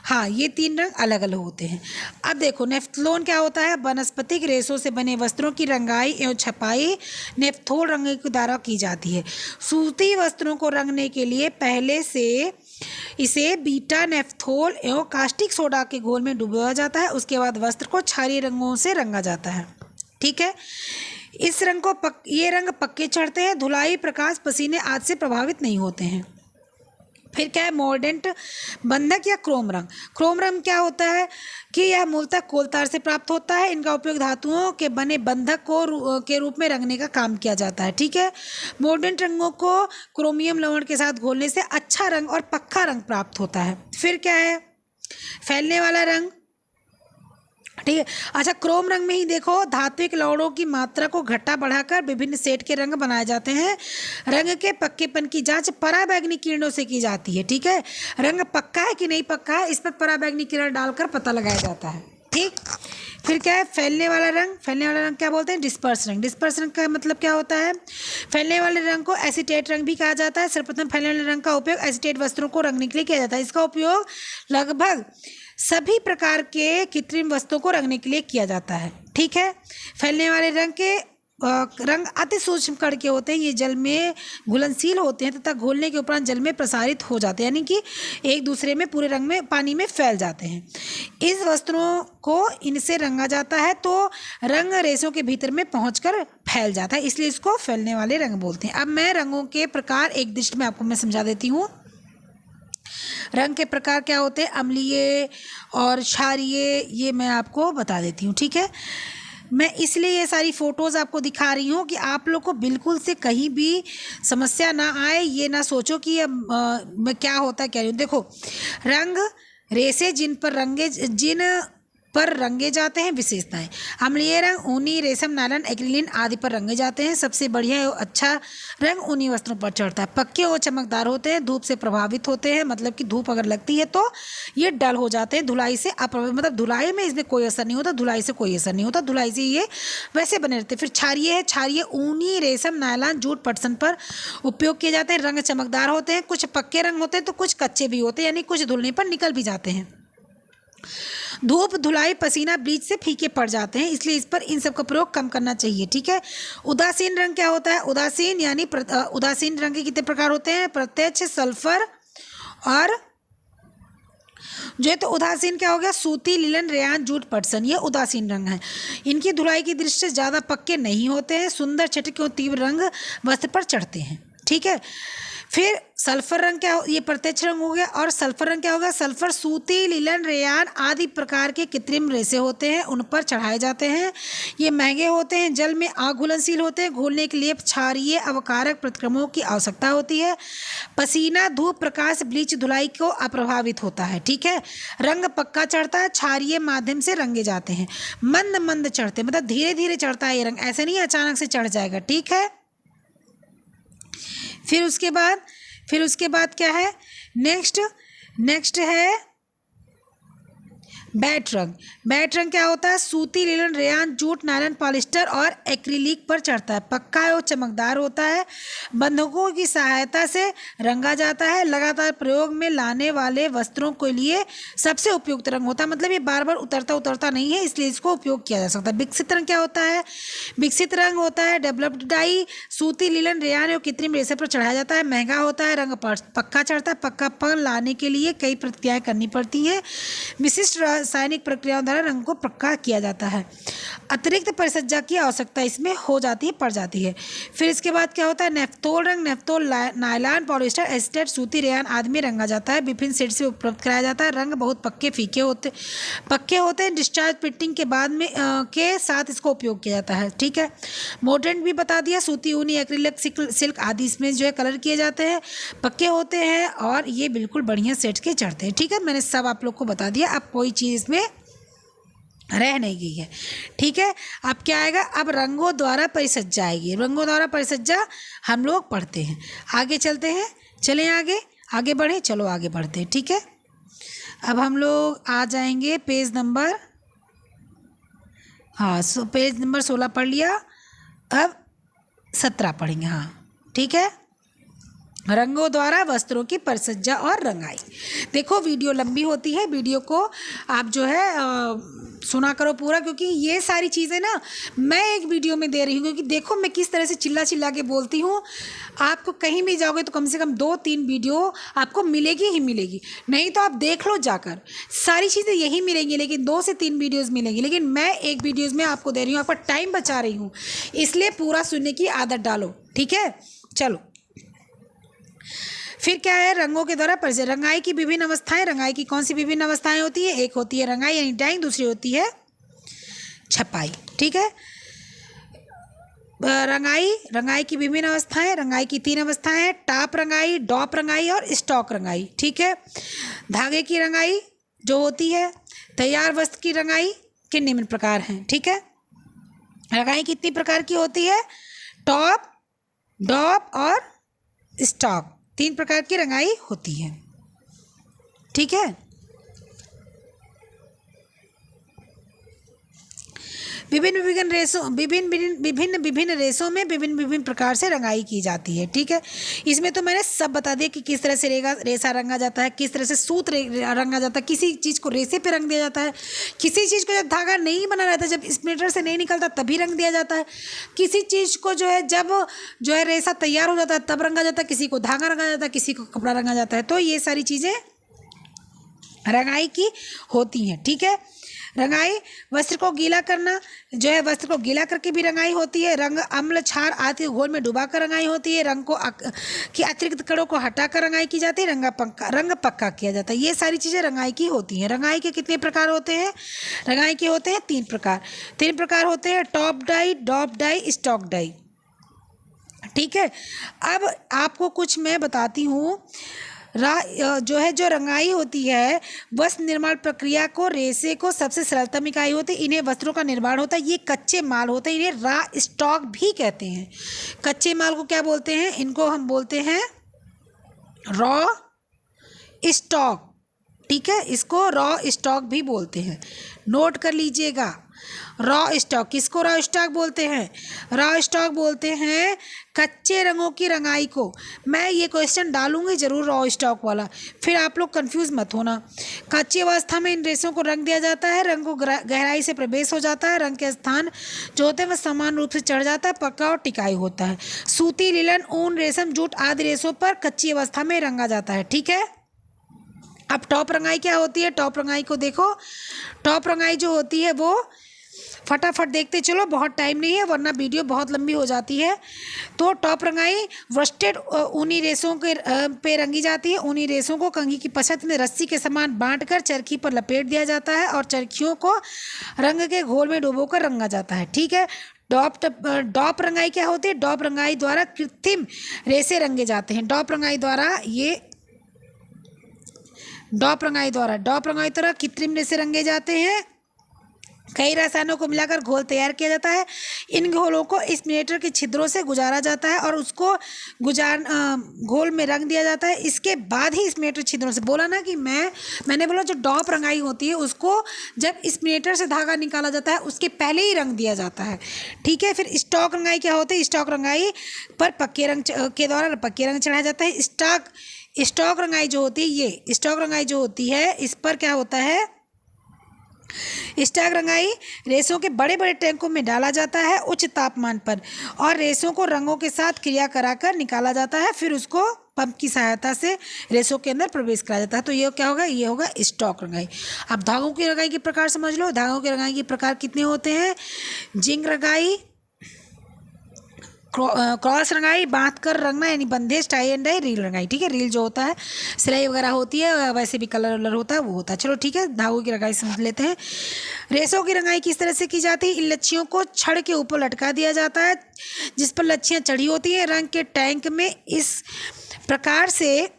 हाँ, ये 3 रंग अलग अलग होते हैं। अब देखो नेफ्थलोन क्या होता है, वनस्पतिक रेशों से बने वस्त्रों की रंगाई एवं छपाई नेफ्थोल रंग के द्वारा की जाती है। सूती वस्त्रों को रंगने के लिए पहले से इसे बीटा नेफ्थोल एवं कास्टिक सोडा के घोल में डुबोया जाता है। उसके बाद वस्त्र को क्षारीय रंगों से रंगा जाता है। ठीक है, इस रंग को ये रंग पक्के चढ़ते हैं, धुलाई, प्रकाश, पसीने आदि से प्रभावित नहीं होते हैं। फिर क्या है, मोर्डेंट बंधक या क्रोम रंग। क्रोम रंग क्या होता है कि यह मूलतः कोलतार से प्राप्त होता है। इनका उपयोग धातुओं के बने बंधक के रूप में रंगने का काम किया जाता है। ठीक है, मोर्डेंट रंगों को क्रोमियम लवण के साथ घोलने से अच्छा रंग और पक्का रंग प्राप्त होता है। फिर क्या है, फैलने वाला रंग। ठीक है, अच्छा क्रोम रंग में ही देखो धात्विक लवणों की मात्रा को घटा बढ़ाकर विभिन्न सेट के रंग बनाए जाते हैं। रंग के पक्केपन की जांच पराबैंगनी किरणों से की जाती है। ठीक है, रंग पक्का है कि नहीं पक्का है, इस पर पराबैंगनी किरण डालकर पता लगाया जाता है। ठीक, फिर क्या है, फैलने वाला रंग। फैलने वाला रंग क्या बोलते हैं, डिस्पर्स रंग। डिस्पर्स रंग का मतलब क्या होता है, फैलने वाले रंग को एसीटेट रंग भी कहा जाता है। सर्वप्रथम फैलने वाले रंग का उपयोग एसीटेट वस्त्रों को रंगने के लिए किया जाता है। इसका उपयोग लगभग सभी प्रकार के कृत्रिम वस्तुओं को रंगने के लिए किया जाता है। ठीक है, फैलने वाले रंग के रंग अति सूक्ष्म कण के होते हैं। ये जल में घुलनशील होते हैं तथा घोलने के उपरांत जल में प्रसारित हो जाते हैं, यानी कि एक दूसरे में पूरे रंग में पानी में फैल जाते हैं। इस वस्त्रों को इनसे रंगा जाता है तो रंग रेशों के भीतर में पहुंचकर फैल जाता है, इसलिए इसको फैलने वाले रंग बोलते हैं। अब मैं रंगों के प्रकार एक दृष्टि में आपको मैं समझा देती हूँ। रंग के प्रकार क्या होते हैं, अम्लीय और क्षारीय, ये मैं आपको बता देती हूँ। ठीक है, मैं इसलिए ये सारी फ़ोटोज़ आपको दिखा रही हूँ कि आप लोग को बिल्कुल से कहीं भी समस्या ना आए, ये ना सोचो कि मैं क्या होता है क्या नहीं। देखो रंग रेसे जिन पर रंगे जाते हैं विशेषताएं। अम्लीय रंग ऊनी, रेशम, नायलॉन, एक्रिलिन आदि पर रंगे जाते हैं। सबसे बढ़िया और अच्छा रंग ऊनी वस्त्रों पर चढ़ता है। पक्के और चमकदार होते हैं, धूप से प्रभावित होते हैं, मतलब कि धूप अगर लगती है तो ये डल हो जाते हैं, धुलाई से मतलब धुलाई में इसमें कोई असर नहीं होता, धुलाई से कोई असर नहीं होता, धुलाई से ये वैसे बने रहते हैं। फिर क्षारीय है, क्षारीय ऊनी, रेशम, नायलॉन, जूट, पटसन पर उपयोग किए जाते हैं। रंग चमकदार होते हैं, कुछ पक्के रंग होते हैं तो कुछ कच्चे भी होते हैं, यानी कुछ धुलने पर निकल भी जाते हैं। धूप, धुलाई, पसीना, ब्लीच से फीके पड़ जाते हैं, इसलिए इस पर इन सब का प्रयोग कम करना चाहिए। ठीक है, उदासीन रंग क्या होता है, उदासीन यानी उदासीन रंग के कितने प्रकार होते हैं, प्रत्यक्ष, सल्फर और जो है तो उदासीन क्या हो गया, सूती, लिनन, रेयान, जूट, पटसन, ये उदासीन रंग है। इनकी धुलाई की दृष्टि से ज़्यादा पक्के नहीं होते हैं, सुंदर, चटक और तीव्र रंग वस्त्र पर चढ़ते हैं। ठीक है, फिर सल्फर रंग क्या, ये प्रत्यक्ष रंग हो गया। और सल्फर रंग क्या होगा, सल्फर सूती, लिनन, रेयान आदि प्रकार के कृत्रिम रेशे होते हैं, उन पर चढ़ाए जाते हैं। ये महंगे होते हैं, जल में अघुलनशील होते हैं, घोलने के लिए क्षारीय अवकारक प्रतिक्रमों की आवश्यकता होती है। पसीना, धूप, प्रकाश, ब्लीच, धुलाई को अप्रभावित होता है। ठीक है, रंग पक्का चढ़ता है, क्षारीय माध्यम से रंगे जाते हैं। मंद मंद चढ़ते, मतलब धीरे धीरे चढ़ता है ये रंग, ऐसे नहीं अचानक से चढ़ जाएगा। ठीक है, फिर उसके बाद क्या है, नेक्स्ट है बैट रंग। बैट रंग क्या होता है, सूती, linen, rayon, jute, nylon, polyester और एक्रिलिक पर चढ़ता है। पक्का और चमकदार होता है, बंधकों की सहायता से रंगा जाता है। लगातार प्रयोग में लाने वाले वस्त्रों के लिए सबसे उपयुक्त रंग होता है, मतलब ये बार बार उतरता नहीं है, इसलिए इसको उपयोग किया जा सकता है। विकसित रंग क्या होता है, विकसित रंग होता है डेवलप्ड डाई, सूती, लिनन, रेयान और कृत्रिम रेशे पर चढ़ाया जाता है। महंगा होता है, रंग पक्का चढ़ता है। पक्कापन लाने के लिए कई प्रक्रियाएं करनी पड़ती हैं। विशिष्ट रासायनिक प्रक्रियाओं द्वारा रंग को पक्का किया जाता है। अतिरिक्त परिसज्जा की आवश्यकता इसमें हो जाती है, पड़ जाती है। फिर इसके बाद क्या होता है, नेफ्थोल रंग। नेफ्थोल नायलॉन, पॉलिस्टर, एसीटेट, सूती, रेयान आदि में रंगा जाता है। विभिन्न शेड से उपलब्ध कराया जाता है। रंग बहुत पक्के होते हैं। डिस्चार्ज प्रिंटिंग के बाद में के साथ इसको उपयोग किया जाता है। ठीक है, मोर्डेंट भी बता दिया, सूती, ऊनी, एक्रिलिक, सिल्क आदि इसमें जो है कलर किए जाते हैं, पक्के होते हैं और ये बिल्कुल बढ़िया सेट के चढ़ते हैं। ठीक है, मैंने सब आप लोग को बता दिया, अब कोई चीज़ इसमें रह नहीं गई है। ठीक है, अब क्या आएगा, अब रंगों द्वारा परिसज्जा आएगी। रंगों द्वारा परिसज्जा हम लोग पढ़ते हैं। आगे चलते हैं, चलें आगे बढ़ें, चलो आगे बढ़ते हैं। ठीक है, अब हम लोग आ जाएंगे पेज नंबर, हाँ पेज नंबर 16 पढ़ लिया, अब 17 पढ़ेंगे। हाँ ठीक है, रंगों द्वारा वस्त्रों की परिसज्जा और रंगाई। देखो वीडियो लंबी होती है, वीडियो को आप जो है सुना करो पूरा, क्योंकि ये सारी चीज़ें ना मैं एक वीडियो में दे रही हूँ, क्योंकि देखो मैं किस तरह से चिल्ला चिल्ला के बोलती हूँ। आपको कहीं भी जाओगे तो कम से कम 2-3 वीडियो आपको मिलेगी ही मिलेगी, नहीं तो आप देख लो जाकर, सारी चीज़ें यही मिलेंगी, लेकिन 2 से 3 वीडियोज़ मिलेंगी। लेकिन मैं एक वीडियोज़ में आपको दे रही हूँ, आपका टाइम बचा रही हूँ, इसलिए पूरा सुनने की आदत डालो, ठीक है। चलो फिर क्या है, रंगों के द्वारा परिचय। रंगाई की विभिन्न अवस्थाएं। रंगाई की कौन सी विभिन्न अवस्थाएं होती है? एक होती है रंगाई यानी डाइंग, दूसरी होती है छपाई, ठीक है। रंगाई की विभिन्न अवस्थाएं। रंगाई की 3 अवस्थाएं हैं, टाप रंगाई, डॉप रंगाई और स्टॉक रंगाई, ठीक है। धागे की रंगाई जो होती है, तैयार वस्त्र की रंगाई के निम्न प्रकार हैं, ठीक है। रंगाई कितनी प्रकार की होती है? टॉप, डॉप और स्टॉक, 3 प्रकार की रंगाई होती है, ठीक है। विभिन्न रेसों में विभिन्न प्रकार से रंगाई की जाती है, ठीक है। इसमें तो मैंने सब बता दिया कि किस तरह से रेसा रंगा जाता है, किस तरह से सूत रंगा जाता है, किसी चीज़ को रेसे पे रंग दिया जाता है, किसी चीज़ को जब धागा नहीं बना रहता, जब स्पिनिटर से नहीं निकलता तभी रंग दिया जाता है, किसी चीज़ को जो है जब जो है रेसा तैयार हो जाता है तब रंगा जाता है, किसी को धागा रंगा जाता है, किसी को कपड़ा रंगा जाता है। तो ये सारी चीज़ें रंगाई की होती हैं, ठीक है। रंगाई वस्त्र को गीला करना, जो है वस्त्र को गीला करके भी रंगाई होती है। रंग अम्ल, क्षार आदि घोल में डुबाकर रंगाई होती है। रंग को की अतिरिक्त कणों को हटाकर रंगाई की जाती है। रंग पक्का किया जाता है। ये सारी चीज़ें रंगाई की होती हैं। रंगाई के कितने प्रकार होते हैं? रंगाई के होते हैं 3 प्रकार। 3 प्रकार होते हैं, टॉप डाई, डॉप डाई, स्टॉक डाई, ठीक है। अब आपको कुछ मैं बताती हूँ। जो रंगाई होती है, वस्त्र निर्माण प्रक्रिया को, रेसे को सबसे सरलतम इकाई होती है। इन्हें वस्त्रों का निर्माण होता है। ये कच्चे माल होते हैं, इन्हें रॉ स्टॉक भी कहते हैं। कच्चे माल को क्या बोलते हैं? इनको हम बोलते हैं रॉ स्टॉक, ठीक है। इसको रॉ स्टॉक भी बोलते हैं, नोट कर लीजिएगा। रॉ स्टॉक, किसको रॉ स्टॉक बोलते हैं? रॉ स्टॉक बोलते हैं कच्चे रंगों की रंगाई को। मैं ये क्वेश्चन डालूंगी जरूर रॉ स्टॉक वाला, फिर आप लोग कंफ्यूज मत होना। कच्ची अवस्था में इन रेशों को रंग दिया जाता है। रंग को गहराई से प्रवेश हो जाता है। रंग के स्थान जो होते हैं वह समान रूप से चढ़ जाता है, पक्का और टिकाई होता है। सूती, लिनन, ऊन, रेशम, जूट आदि रेशों पर कच्ची अवस्था में रंगा जाता है, ठीक है। अब टॉप रंगाई क्या होती है? टॉप रंगाई को देखो। टॉप रंगाई जो होती है वो फटाफट देखते चलो, बहुत टाइम नहीं है वरना वीडियो बहुत लंबी हो जाती है। तो टॉप रंगाई वस्टेड ऊनी रेशों के पे रंगी जाती है। ऊनी रेशों को कंघी की पसत में रस्सी के समान बांटकर चरखी पर लपेट दिया जाता है और चरखियों को रंग के घोल में डुबोकर रंगा जाता है, ठीक है। डॉप रंगाई क्या होती है? डॉप रंगाई द्वारा कृत्रिम रेसे रंगे जाते हैं। डॉप रंगाई द्वारा कृत्रिम रेसे रंगे जाते हैं। कई रसायनों को मिलाकर घोल तैयार किया जाता है। इन घोलों को स्पिनेटर के छिद्रों से गुजारा जाता है और उसको घोल में रंग दिया जाता है। इसके बाद ही स्पिनेटर छिद्रों से, बोला ना कि मैंने बोला जो डॉप रंगाई होती है उसको जब स्पिनेटर से धागा निकाला जाता है उसके पहले ही रंग दिया जाता है, ठीक है। फिर स्टॉक रंगाई क्या होती है? स्टॉक रंगाई पर पक्के रंग के द्वारा पक्के रंग चढ़ाया जाता है। स्टॉक रंगाई जो होती है, ये स्टॉक रंगाई जो होती है इस पर क्या होता है? स्टॉक रंगाई रेशों के बड़े बड़े टैंकों में डाला जाता है उच्च तापमान पर और रेशों को रंगों के साथ क्रिया कराकर निकाला जाता है। फिर उसको पंप की सहायता से रेशों के अंदर प्रवेश कराया जाता है। तो ये क्या होगा? ये होगा स्टॉक रंगाई। अब धागों की रंगाई के प्रकार समझ लो। धागों की रंगाई के प्रकार कितने होते हैं? जिंग रंगाई, क्रॉस रंगाई, बांध कर रंगना यानी बंदेज, टाई एंड डाई, रील रंगाई, ठीक है। रील जो होता है सिलाई वगैरह होती है, वैसे भी कलर वलर होता है वो होता है। चलो ठीक है, धागों की रंगाई समझ लेते हैं। रेशों की रंगाई किस तरह से की जाती है? इन लच्छियों को छड़ के ऊपर लटका दिया जाता है जिस पर लच्छियाँ चढ़ी होती हैं। रंग के टैंक में इस प्रकार से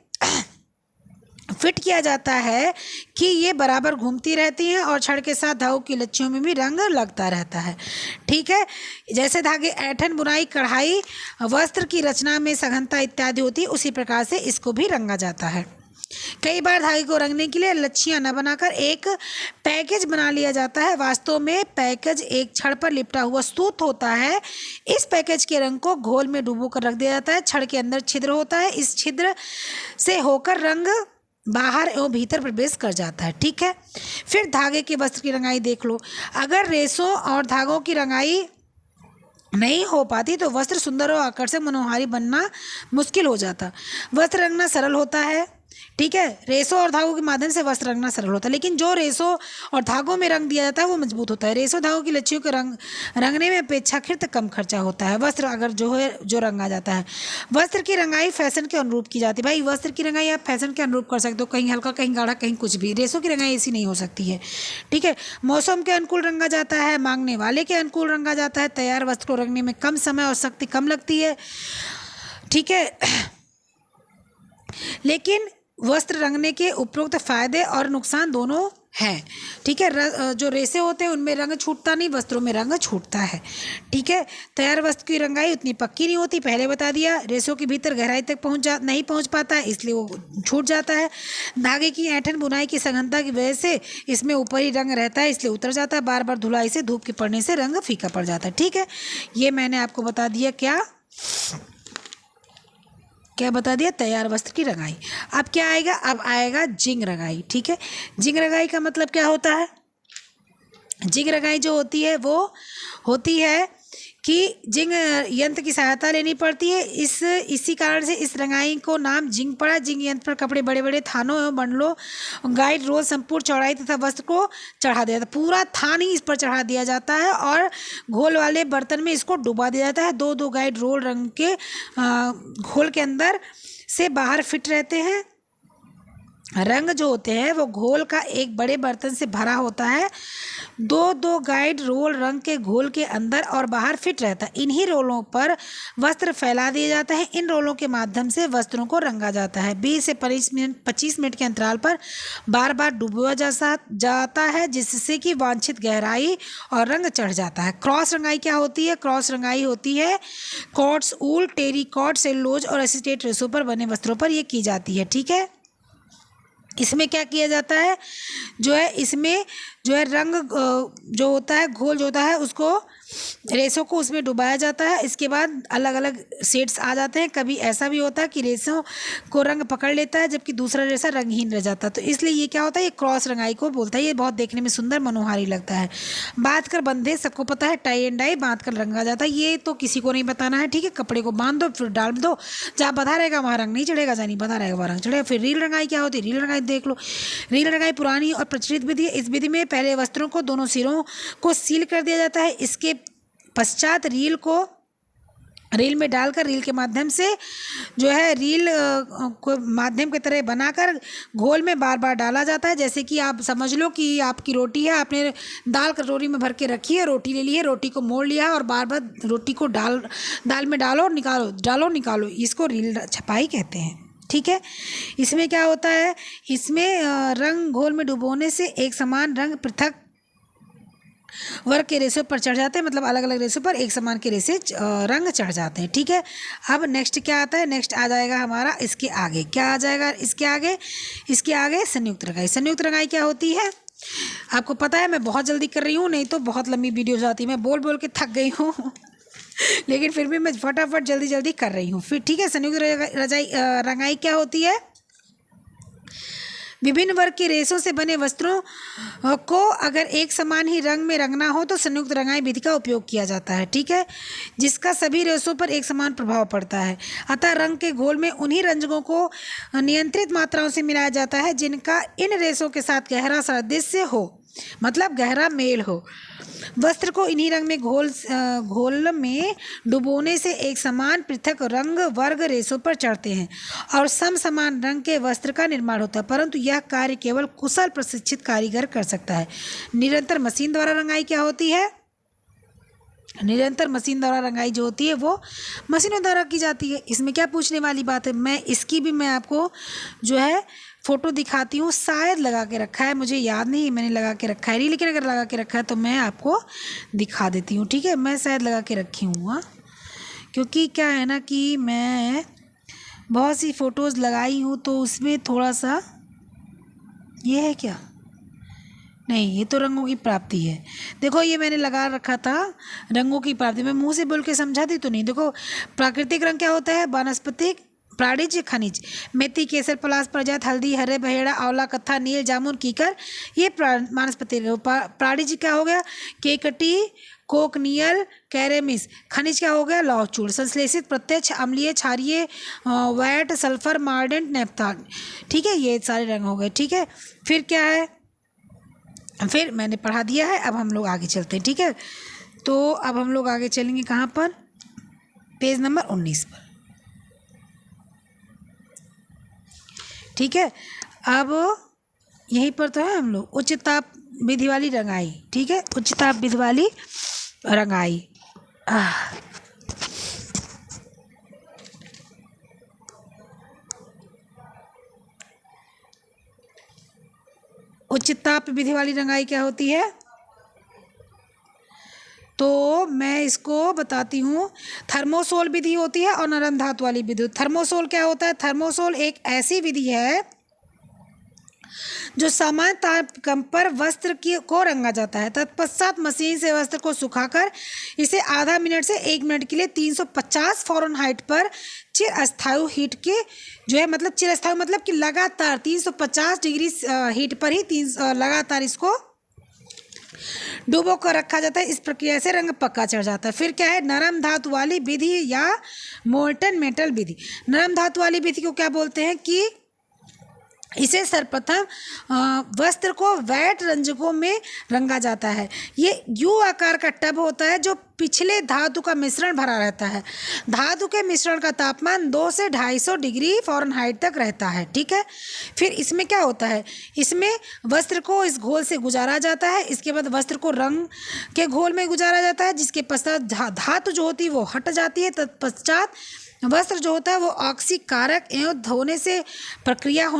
फिट किया जाता है कि ये बराबर घूमती रहती हैं और छड़ के साथ धागों की लच्छियों में भी रंग लगता रहता है, ठीक है। जैसे धागे ऐंठन, बुनाई, कढ़ाई, वस्त्र की रचना में सघनता इत्यादि होती है, उसी प्रकार से इसको भी रंगा जाता है। कई बार धागे को रंगने के लिए लच्छियाँ न बनाकर एक पैकेज बना लिया जाता है। वास्तव में पैकेज एक छड़ पर लिपटा हुआ सूत होता है। इस पैकेज के रंग को घोल में डुबो कर रख दिया जाता है। छड़ के अंदर छिद्र होता है, इस छिद्र से होकर रंग बाहर एवं भीतर प्रवेश कर जाता है। ठीक है, फिर धागे के वस्त्र की रंगाई देख लो। अगर रेशों और धागों की रंगाई नहीं हो पाती तो वस्त्र सुंदर और आकर्षक मनोहारी बनना मुश्किल हो जाता। वस्त्र रंगना सरल होता है। ठीक है, रेशों और धागों के माध्यम से वस्त्र रंगना सरल होता है, लेकिन जो रेशों और धागों में रंग दिया जाता है वो मजबूत होता है। रेशों धागों की लच्छियों के रंगने में अपेक्षाकृत कम खर्चा होता है। वस्त्र अगर जो रंगा जाता है। वस्त्र की रंगाई फैशन के अनुरूप की जाती है। भाई वस्त्र की रंगाई आप फैशन के अनुरूप कर सकते हो, कहीं हल्का कहीं गाढ़ा कहीं कुछ भी। रेशों की रंगाई ऐसी नहीं हो सकती है। ठीक है, मौसम के अनुकूल रंगा जाता है, मांगने वाले के अनुकूल रंगा जाता है। तैयार वस्त्र को रंगने में कम समय और शक्ति कम लगती है। ठीक है, लेकिन वस्त्र रंगने के उपरोक्त फायदे और नुकसान दोनों हैं। ठीक है, जो रेशे होते हैं उनमें रंग छूटता नहीं, वस्त्रों में रंग छूटता है। ठीक है, तैयार वस्त्र की रंगाई उतनी पक्की नहीं होती, पहले बता दिया। रेशों के भीतर गहराई तक नहीं पहुंच पाता है, इसलिए वो छूट जाता है। धागे की ऐंठन बुनाई की सघनता की वजह से इसमें ऊपरी रंग रहता है, इसलिए उतर जाता है। बार बार धुलाई से, धूप के पड़ने से रंग फीका पड़ जाता है। ठीक है, ये मैंने आपको बता दिया क्या बता दिया, तैयार वस्त्र की रंगाई। अब क्या आएगा, अब आएगा जिंग रंगाई। ठीक है, जिंग रंगाई का मतलब क्या होता है। जिंग रंगाई जो होती है वो होती है कि जिंग यंत्र की सहायता लेनी पड़ती है। इसी कारण से इस रंगाई को नाम जिंग पड़ा। जिंग यंत्र पर कपड़े बड़े बड़े थानों एवं बंडलों गाइड रोल संपूर्ण चौड़ाई तथा वस्त्र को चढ़ा दिया जाता है। पूरा थान ही इस पर चढ़ा दिया जाता है और घोल वाले बर्तन में इसको डुबा दिया जाता है। दो दो गाइड रोल रंग के घोल के अंदर से बाहर फिट रहते हैं। रंग जो होते हैं वो घोल का एक बड़े बर्तन से भरा होता है। दो दो गाइड रोल रंग के घोल के अंदर और बाहर फिट रहता है। इन्हीं रोलों पर वस्त्र फैला दिया जाता है। इन रोलों के माध्यम से वस्त्रों को रंगा जाता है। 20 से 25 मिनट के अंतराल पर बार बार डुबोया जाता है, जिससे कि वांछित गहराई और रंग चढ़ जाता है। क्रॉस रंगाई क्या होती है। क्रॉस रंगाई होती है कॉट्स, ऊल, टेरीकॉट, सेलुलोज और एसीटेट रेशों पर बने वस्त्रों पर यह की जाती है। ठीक है, इसमें क्या किया जाता है, इसमें रंग जो होता है, घोल जो होता है, उसको रेशों को उसमें डुबाया जाता है। इसके बाद अलग अलग शेड्स आ जाते हैं। कभी ऐसा भी होता है कि रेशों को रंग पकड़ लेता है जबकि दूसरा रेशा रंगहीन रह जाता है। तो इसलिए ये क्या होता है, ये क्रॉस रंगाई को बोलता है। ये बहुत देखने में सुंदर मनोहारी लगता है। बांध कर बंधे, सबको पता है, टाई एंड डाई, बांध कर रंगा जाता है। ये तो किसी को नहीं बताना है। ठीक है, कपड़े को बांध दो फिर डाल दो, जहाँ बंधा रहेगा वहाँ रंग नहीं चढ़ेगा, जहाँ नहीं बंधा रहेगा वहाँ रंग चढ़ेगा। फिर रील रंगाई क्या होती है, रील रंगाई देख लो। रील रंगाई पुरानी और प्रचलित विधि है। इस विधि में पहले वस्त्रों को दोनों सिरों को सील कर दिया जाता है। इसके पश्चात रील में डालकर रील के माध्यम से रील को माध्यम की तरह बनाकर घोल में बार बार डाला जाता है। जैसे कि आप समझ लो कि आपकी रोटी है, आपने दाल कटोरी में भर के रखी है, रोटी ले ली है, रोटी को मोड़ लिया और बार बार रोटी को दाल में डालो और निकालो, इसको रील छपाई कहते हैं। ठीक है, इसमें क्या होता है, इसमें रंग घोल में डुबोने से एक समान रंग पृथक वर्ग के रेशे पर चढ़ जाते हैं, मतलब अलग अलग रेशे पर एक समान के रेशे रंग चढ़ जाते हैं। ठीक है, अब नेक्स्ट क्या आता है, नेक्स्ट आ जाएगा हमारा इसके आगे। क्या आ जाएगा इसके आगे संयुक्त रंगाई। संयुक्त रंगाई क्या होती है, आपको पता है। मैं बहुत जल्दी कर रही हूँ, नहीं तो बहुत लंबी वीडियो जाती है। मैं बोल बोल के थक गई हूँ लेकिन फिर भी मैं फटाफट जल्दी कर रही हूँ। फिर ठीक है, संयुक्त रंगाई क्या होती है, विभिन्न वर्ग के रेशों से बने वस्त्रों को अगर एक समान ही रंग में रंगना हो तो संयुक्त रंगाई विधि का उपयोग किया जाता है। ठीक है, जिसका सभी रेशों पर एक समान प्रभाव पड़ता है। अतः रंग के घोल में उन्हीं रंजकों को नियंत्रित मात्राओं से मिलाया जाता है जिनका इन रेशों के साथ गहरा सादृश्य हो, मतलब गहरा मेल हो। वस्त्र को इन्हीं रंग में घोल में डुबोने से एक समान पृथक रंग वर्ग रेशों पर चढ़ते हैं और समान रंग के वस्त्र का निर्माण होता है, परंतु यह कार्य केवल कुशल प्रशिक्षित कारीगर कर सकता है। निरंतर मशीन द्वारा रंगाई क्या होती है, निरंतर मशीन द्वारा रंगाई जो होती है वो मशीनों द्वारा की जाती है। इसमें क्या पूछने वाली बात है, मैं आपको फ़ोटो दिखाती हूँ। शायद लगा के रखा है, मुझे याद नहीं मैंने लगा के रखा है नहीं, लेकिन अगर लगा के रखा है तो मैं आपको दिखा देती हूँ। ठीक है, मैं शायद लगा के रखी हूँ, क्योंकि क्या है ना कि मैं बहुत सी फ़ोटोज़ लगाई हूँ तो उसमें थोड़ा सा ये है क्या, नहीं, ये तो रंगों की प्राप्ति है। देखो ये मैंने लगा रखा था रंगों की प्राप्ति, मैं मुंह से बोल के समझाती तो नहीं। देखो प्राकृतिक रंग क्या होता है, वानस्पतिक, प्राणिज, खनिज, मेथी, केसर, पलाश, प्रजात, हल्दी, हरे बहेड़ा, आंवला, कत्था, नील, जामुन, कीकर, ये वानस्पतिक। प्राणिज क्या हो गया, केकटी, कोकनियल, कैरेमिस। खनिज क्या हो गया, लौह चूर्ण, संश्लेषित, प्रत्यक्ष, अम्लीय, क्षारीय, वैट, सल्फर, मार्डेंट, नेप्थान। ठीक है, ये सारे रंग हो गए। ठीक है, फिर क्या है, फिर मैंने पढ़ा दिया है, अब हम लोग आगे चलते हैं। ठीक है, तो अब हम लोग आगे चलेंगे कहाँ पर, पेज नंबर 19 पर। ठीक है, अब यहीं पर तो है हम लोग, उच्च ताप विधि वाली रंगाई। ठीक है, उच्च ताप विधि वाली रंगाई। उच्च ताप विधि वाली रंगाई क्या होती है, तो मैं इसको बताती हूँ। थर्मोसोल विधि होती है और नरम धातु वाली विधि। थर्मोसोल क्या होता है, थर्मोसोल एक ऐसी विधि है जो सामान्य तापक्रम पर वस्त्र को रंगा जाता है। तत्पश्चात मशीन से वस्त्र को सुखाकर इसे आधा मिनट से 1 मिनट के लिए 350 फ़ारेनहाइट पर चिरस्थायी हीट के जो है, मतलब चिरस्थायी मतलब कि लगातार 350 डिग्री हीट पर ही लगातार इसको डुबो कर रखा जाता है। इस प्रक्रिया से रंग पक्का चढ़ जाता है। फिर क्या है, नरम धातु वाली विधि या मोल्टन मेटल विधि। नरम धातु वाली विधि को क्या बोलते हैं कि इसे सर्वप्रथम वस्त्र को वैट रंजकों में रंगा जाता है। ये यू आकार का टब होता है जो पिछले धातु का मिश्रण भरा रहता है। धातु के मिश्रण का तापमान 200 से 250 डिग्री फ़ारेनहाइट तक रहता है। ठीक है, फिर इसमें क्या होता है, इसमें वस्त्र को इस घोल से गुजारा जाता है। इसके बाद वस्त्र को रंग के घोल में गुजारा जाता है, जिसके पश्चात धातु जो होती है वो हट जाती है। तत्पश्चात वस्त्र जो होता है वो ऑक्सीकारक एवं धोने से प्रक्रिया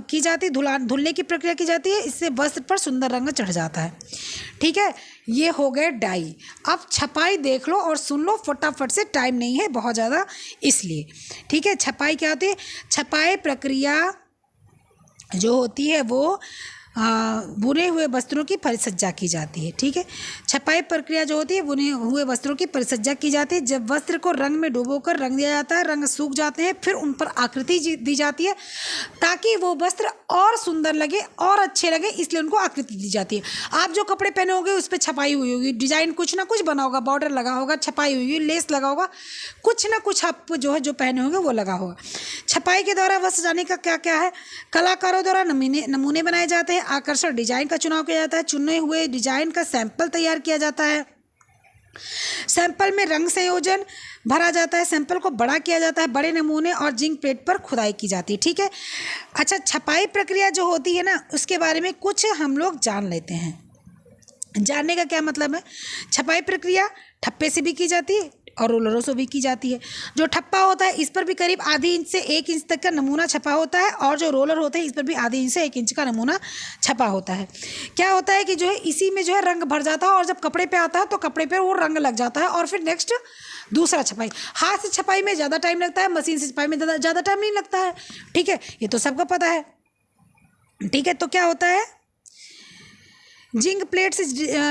की जाती है, धुलने की प्रक्रिया की जाती है। इससे वस्त्र पर सुंदर रंग चढ़ जाता है। ठीक है, ये हो गए डाई। अब छपाई देख लो और सुन लो फटाफट से, टाइम नहीं है बहुत ज़्यादा इसलिए। ठीक है, छपाई क्या होती है, छपाई प्रक्रिया जो होती है वो बुने हुए वस्त्रों की परिसज्जा की जाती है। ठीक है, छपाई प्रक्रिया जो होती है बुने हुए वस्त्रों की परिसज्जा की जाती है। जब वस्त्र को रंग में डुबोकर रंग दिया जाता है, रंग सूख जाते हैं, फिर उन पर आकृति दी जाती है ताकि वो वस्त्र और सुंदर लगे और अच्छे लगे, इसलिए उनको आकृति दी जाती है। आप जो कपड़े पहने होंगे उस पर छपाई हुई होगी, डिजाइन कुछ ना कुछ बना होगा, बॉर्डर लगा होगा, छपाई हुई होगी, लेस लगा होगा, कुछ ना कुछ आप जो पहने होंगे वो लगा होगा। छपाई के द्वारा वस्त्र सजाने का क्या क्या है, कलाकारों द्वारा नमूने बनाए जाते हैं, आकर्षक डिजाइन का चुनाव किया जाता है, चुने हुए डिजाइन का सैंपल तैयार किया जाता है, सैंपल में रंग संयोजन भरा जाता है, सैंपल को बड़ा किया जाता है, बड़े नमूने और जिंक प्लेट पर खुदाई की जाती है। ठीक है, अच्छा छपाई प्रक्रिया जो होती है ना उसके बारे में कुछ हम लोग जान लेते हैं। जानने का क्या मतलब है, छपाई प्रक्रिया ठप्पे से भी की जाती है और रोलरों से भी की जाती है। जो ठप्पा होता है इस पर भी करीब आधी इंच से 1 इंच तक का नमूना छपा होता है, और जो रोलर होते हैं इस पर भी आधी इंच से 1 इंच का नमूना छपा होता है। क्या होता है कि जो है इसी में जो है रंग भर जाता है, और जब कपड़े पे आता है तो कपड़े पे वो रंग लग जाता है, और फिर नेक्स्ट दूसरा छपाई। हाथ से छपाई में ज़्यादा टाइम लगता है, मशीन से छपाई में ज़्यादा टाइम नहीं लगता है। ठीक है, ये तो सबको पता है। ठीक है, तो क्या होता है, जिंक प्लेट से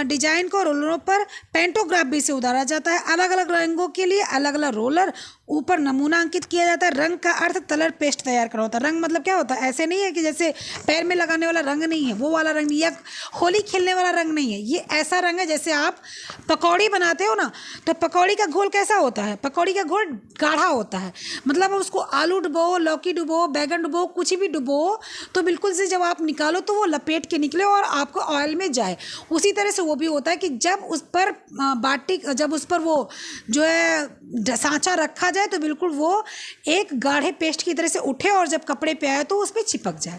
डिजाइन को रोलरों पर पेंटोग्राफी से उतारा जाता है। अलग अलग रंगों के लिए अलग अलग रोलर ऊपर नमूना अंकित किया जाता है। रंग का अर्थ कलर पेस्ट तैयार करना होता है। रंग मतलब क्या होता है, ऐसे नहीं है कि जैसे पैर में लगाने वाला रंग नहीं है, वो वाला रंग नहीं, या होली खेलने वाला रंग नहीं है। ये ऐसा रंग है जैसे आप पकौड़ी बनाते हो ना, तो पकौड़ी का घोल कैसा होता है, पकौड़ी का घोल गाढ़ा होता है। मतलब उसको आलू डुबो, लौकी डुबो, बैगन डुबो, कुछ भी डुबो, तो बिल्कुल से जब आप निकालो तो वो लपेट के निकले और आपको ऑयल में जाए। उसी तरह से वो भी होता है कि जब उस पर जब उस पर वो जो है सांचा रखा जाए तो बिल्कुल वो एक गाढ़े पेस्ट की तरह से उठे, और जब कपड़े पे आए तो उस पर चिपक जाए।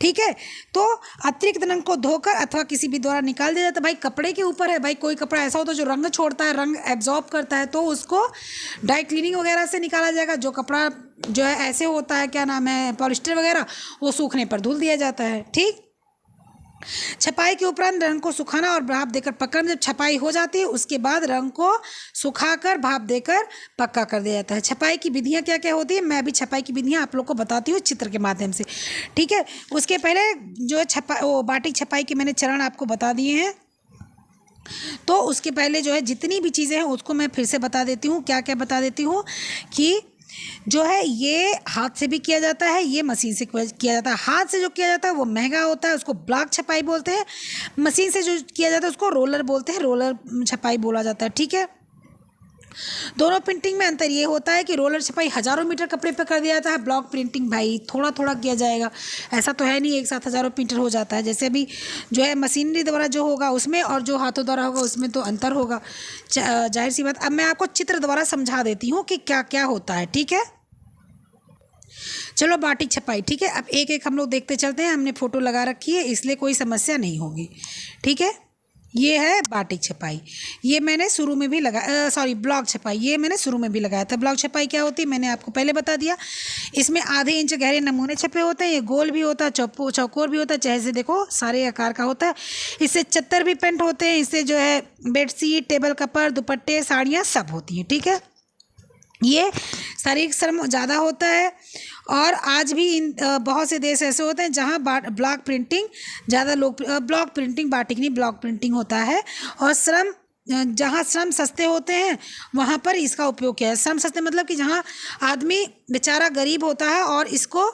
ठीक है, तो अतिरिक्त रंग को धोकर अथवा किसी भी द्वारा निकाल दिया जाता है। भाई कपड़े के ऊपर है, भाई कोई कपड़ा ऐसा होता है जो रंग छोड़ता है, रंग एब्जॉर्ब करता है, तो उसको ड्राई क्लीनिंग वगैरह से निकाला जाएगा। जो कपड़ा जो है ऐसे होता है, क्या नाम है, पॉलिस्टर वगैरह, वो सूखने पर धुल दिया जाता है। ठीक, छपाई के उपरांत रंग को सुखाना और भाप देकर पकड़ना। जब छपाई हो जाती है उसके बाद रंग को सुखाकर भाप देकर पक्का कर दिया जाता है। छपाई की विधियाँ क्या क्या होती है, मैं भी छपाई की विधियाँ आप लोग को बताती हूँ चित्र के माध्यम से, ठीक है। उसके पहले जो है बाटिक छपाई के मैंने चरण आपको बता दिए हैं। तो उसके पहले जो है जितनी भी चीज़ें हैं उसको मैं फिर से बता देती हूँ। क्या क्या बता देती हूँ कि जो है ये हाथ से भी किया जाता है, ये मशीन से किया जाता है। हाथ से जो किया जाता है वो महंगा होता है, उसको ब्लॉक छपाई बोलते हैं। मशीन से जो किया जाता है उसको रोलर बोलते हैं, रोलर छपाई बोला जाता है, ठीक है। दोनों प्रिंटिंग में अंतर ये होता है कि रोलर छपाई हज़ारों मीटर कपड़े पर कर दिया जाता है, ब्लॉक प्रिंटिंग भाई थोड़ा थोड़ा किया जाएगा, ऐसा तो है नहीं एक साथ हज़ारों मीटर हो जाता है। जैसे अभी जो है मशीनरी द्वारा जो होगा उसमें और जो हाथों द्वारा होगा उसमें तो अंतर होगा, जाहिर सी बात। अब मैं आपको चित्र द्वारा समझा देती हूँ कि क्या क्या होता है, ठीक है। चलो बाटिक छपाई, ठीक है। अब एक एक हम लोग देखते चलते हैं। हमने फ़ोटो लगा रखी है इसलिए कोई समस्या नहीं होगी, ठीक है। ये है बाटिक छपाई, ये मैंने शुरू में भी ब्लॉक छपाई ये मैंने शुरू में भी लगाया था। ब्लॉक छपाई क्या होती है मैंने आपको पहले बता दिया। इसमें आधे इंच गहरे नमूने छपे होते हैं। ये गोल भी होता है, चौकोर भी होता है, चाहे से देखो सारे आकार का होता है। इससे चद्दर भी पेंट होते हैं, इससे जो है बेडशीट, टेबल कवर, दुपट्टे, साड़ियाँ सब होती हैं, ठीक है। ये शारीरिक श्रम ज़्यादा होता है और आज भी बहुत से देश ऐसे होते हैं जहाँ ब्लॉक प्रिंटिंग ज़्यादा लोग ब्लॉक प्रिंटिंग बाटिक नहीं ब्लॉक प्रिंटिंग होता है। और जहाँ श्रम सस्ते होते हैं वहाँ पर इसका उपयोग किया है। श्रम सस्ते मतलब कि जहाँ आदमी बेचारा गरीब होता है और इसको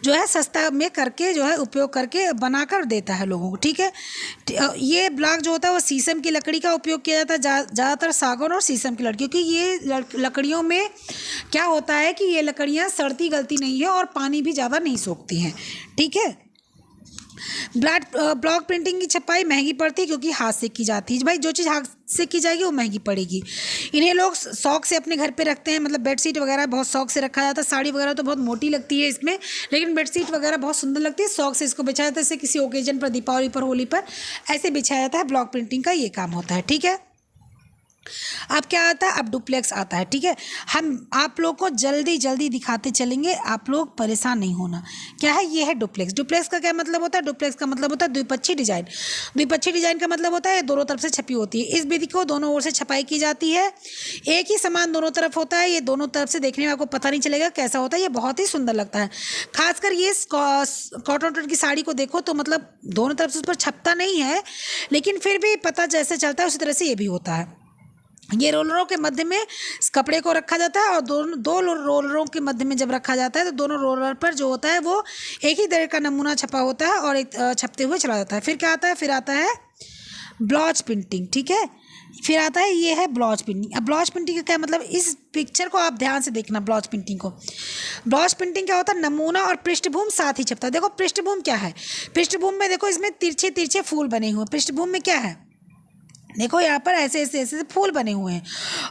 जो है सस्ता में करके जो है उपयोग करके बनाकर देता है लोगों को, ठीक है। ये ब्लॉक जो होता है वो शीशम की लकड़ी का उपयोग किया जाता है, ज़्यादातर सागौन और शीशम की लकड़ी, क्योंकि ये लकड़ियों में क्या होता है कि ये लकड़ियाँ सड़ती गलती नहीं है और पानी भी ज़्यादा नहीं सोखती हैं, ठीक है। ब्लॉक प्रिंटिंग की छपाई महंगी पड़ती है क्योंकि हाथ से की जाती है। भाई जो चीज़ हाथ से की जाएगी वो महंगी पड़ेगी। इन्हें लोग शौक से अपने घर पे रखते हैं, मतलब बेडशीट वगैरह बहुत शौक से रखा जाता है। साड़ी वगैरह तो बहुत मोटी लगती है इसमें, लेकिन बेडशीट वगैरह बहुत सुंदर लगती है, शौक से इसको बिछाया जाता है। जैसे किसी ओकेजन पर, दीपावली पर, होली पर ऐसे बिछाया जाता है। ब्लॉक प्रिंटिंग का ये काम होता है, ठीक है। अब क्या आता है, अब डुप्लेक्स आता है, ठीक है। हम आप लोग को जल्दी जल्दी दिखाते चलेंगे, आप लोग परेशान नहीं होना। क्या है, ये है डुप्लेक्स। डुप्लेक्स का क्या मतलब होता है, डुप्लेक्स का मतलब होता है द्विपक्षीय डिजाइन। द्विपक्षीय डिजाइन का मतलब होता है दोनों तरफ से छपी होती है। इस विधि को दोनों ओर से छपाई की जाती है, एक ही समान दोनों तरफ होता है। ये दोनों तरफ से देखने में आपको पता नहीं चलेगा कैसा होता है, ये बहुत ही सुंदर लगता है। खासकर ये कॉटन की साड़ी को देखो तो मतलब दोनों तरफ से उस पर छपता नहीं है, लेकिन फिर भी पता जैसे चलता है उसी तरह से ये भी होता है। ये रोलरों के मध्य में इस कपड़े को रखा जाता है और दो रोलरों के मध्य में जब रखा जाता है तो दोनों रोलर पर जो होता है वो एक ही तरह का नमूना छपा होता है और एक छपते हुए चला जाता है। फिर क्या आता है, फिर आता है ब्लॉच प्रिंटिंग, ठीक है। फिर आता है ये है ब्लॉच प्रिंटिंग। अब ब्लॉच प्रिंटिंग का क्या मतलब, इस पिक्चर को आप ध्यान से देखना। ब्लॉच प्रिंटिंग को, ब्लॉच प्रिंटिंग क्या होता है, नमूना और पृष्ठभूमि साथ ही छपता है। देखो पृष्ठभूमि क्या है, पृष्ठभूमि में देखो इसमें तिरछे तिरछे फूल बने हुए हैं। पृष्ठभूमि में क्या है, देखो यहाँ पर ऐसे ऐसे ऐसे फूल बने हुए हैं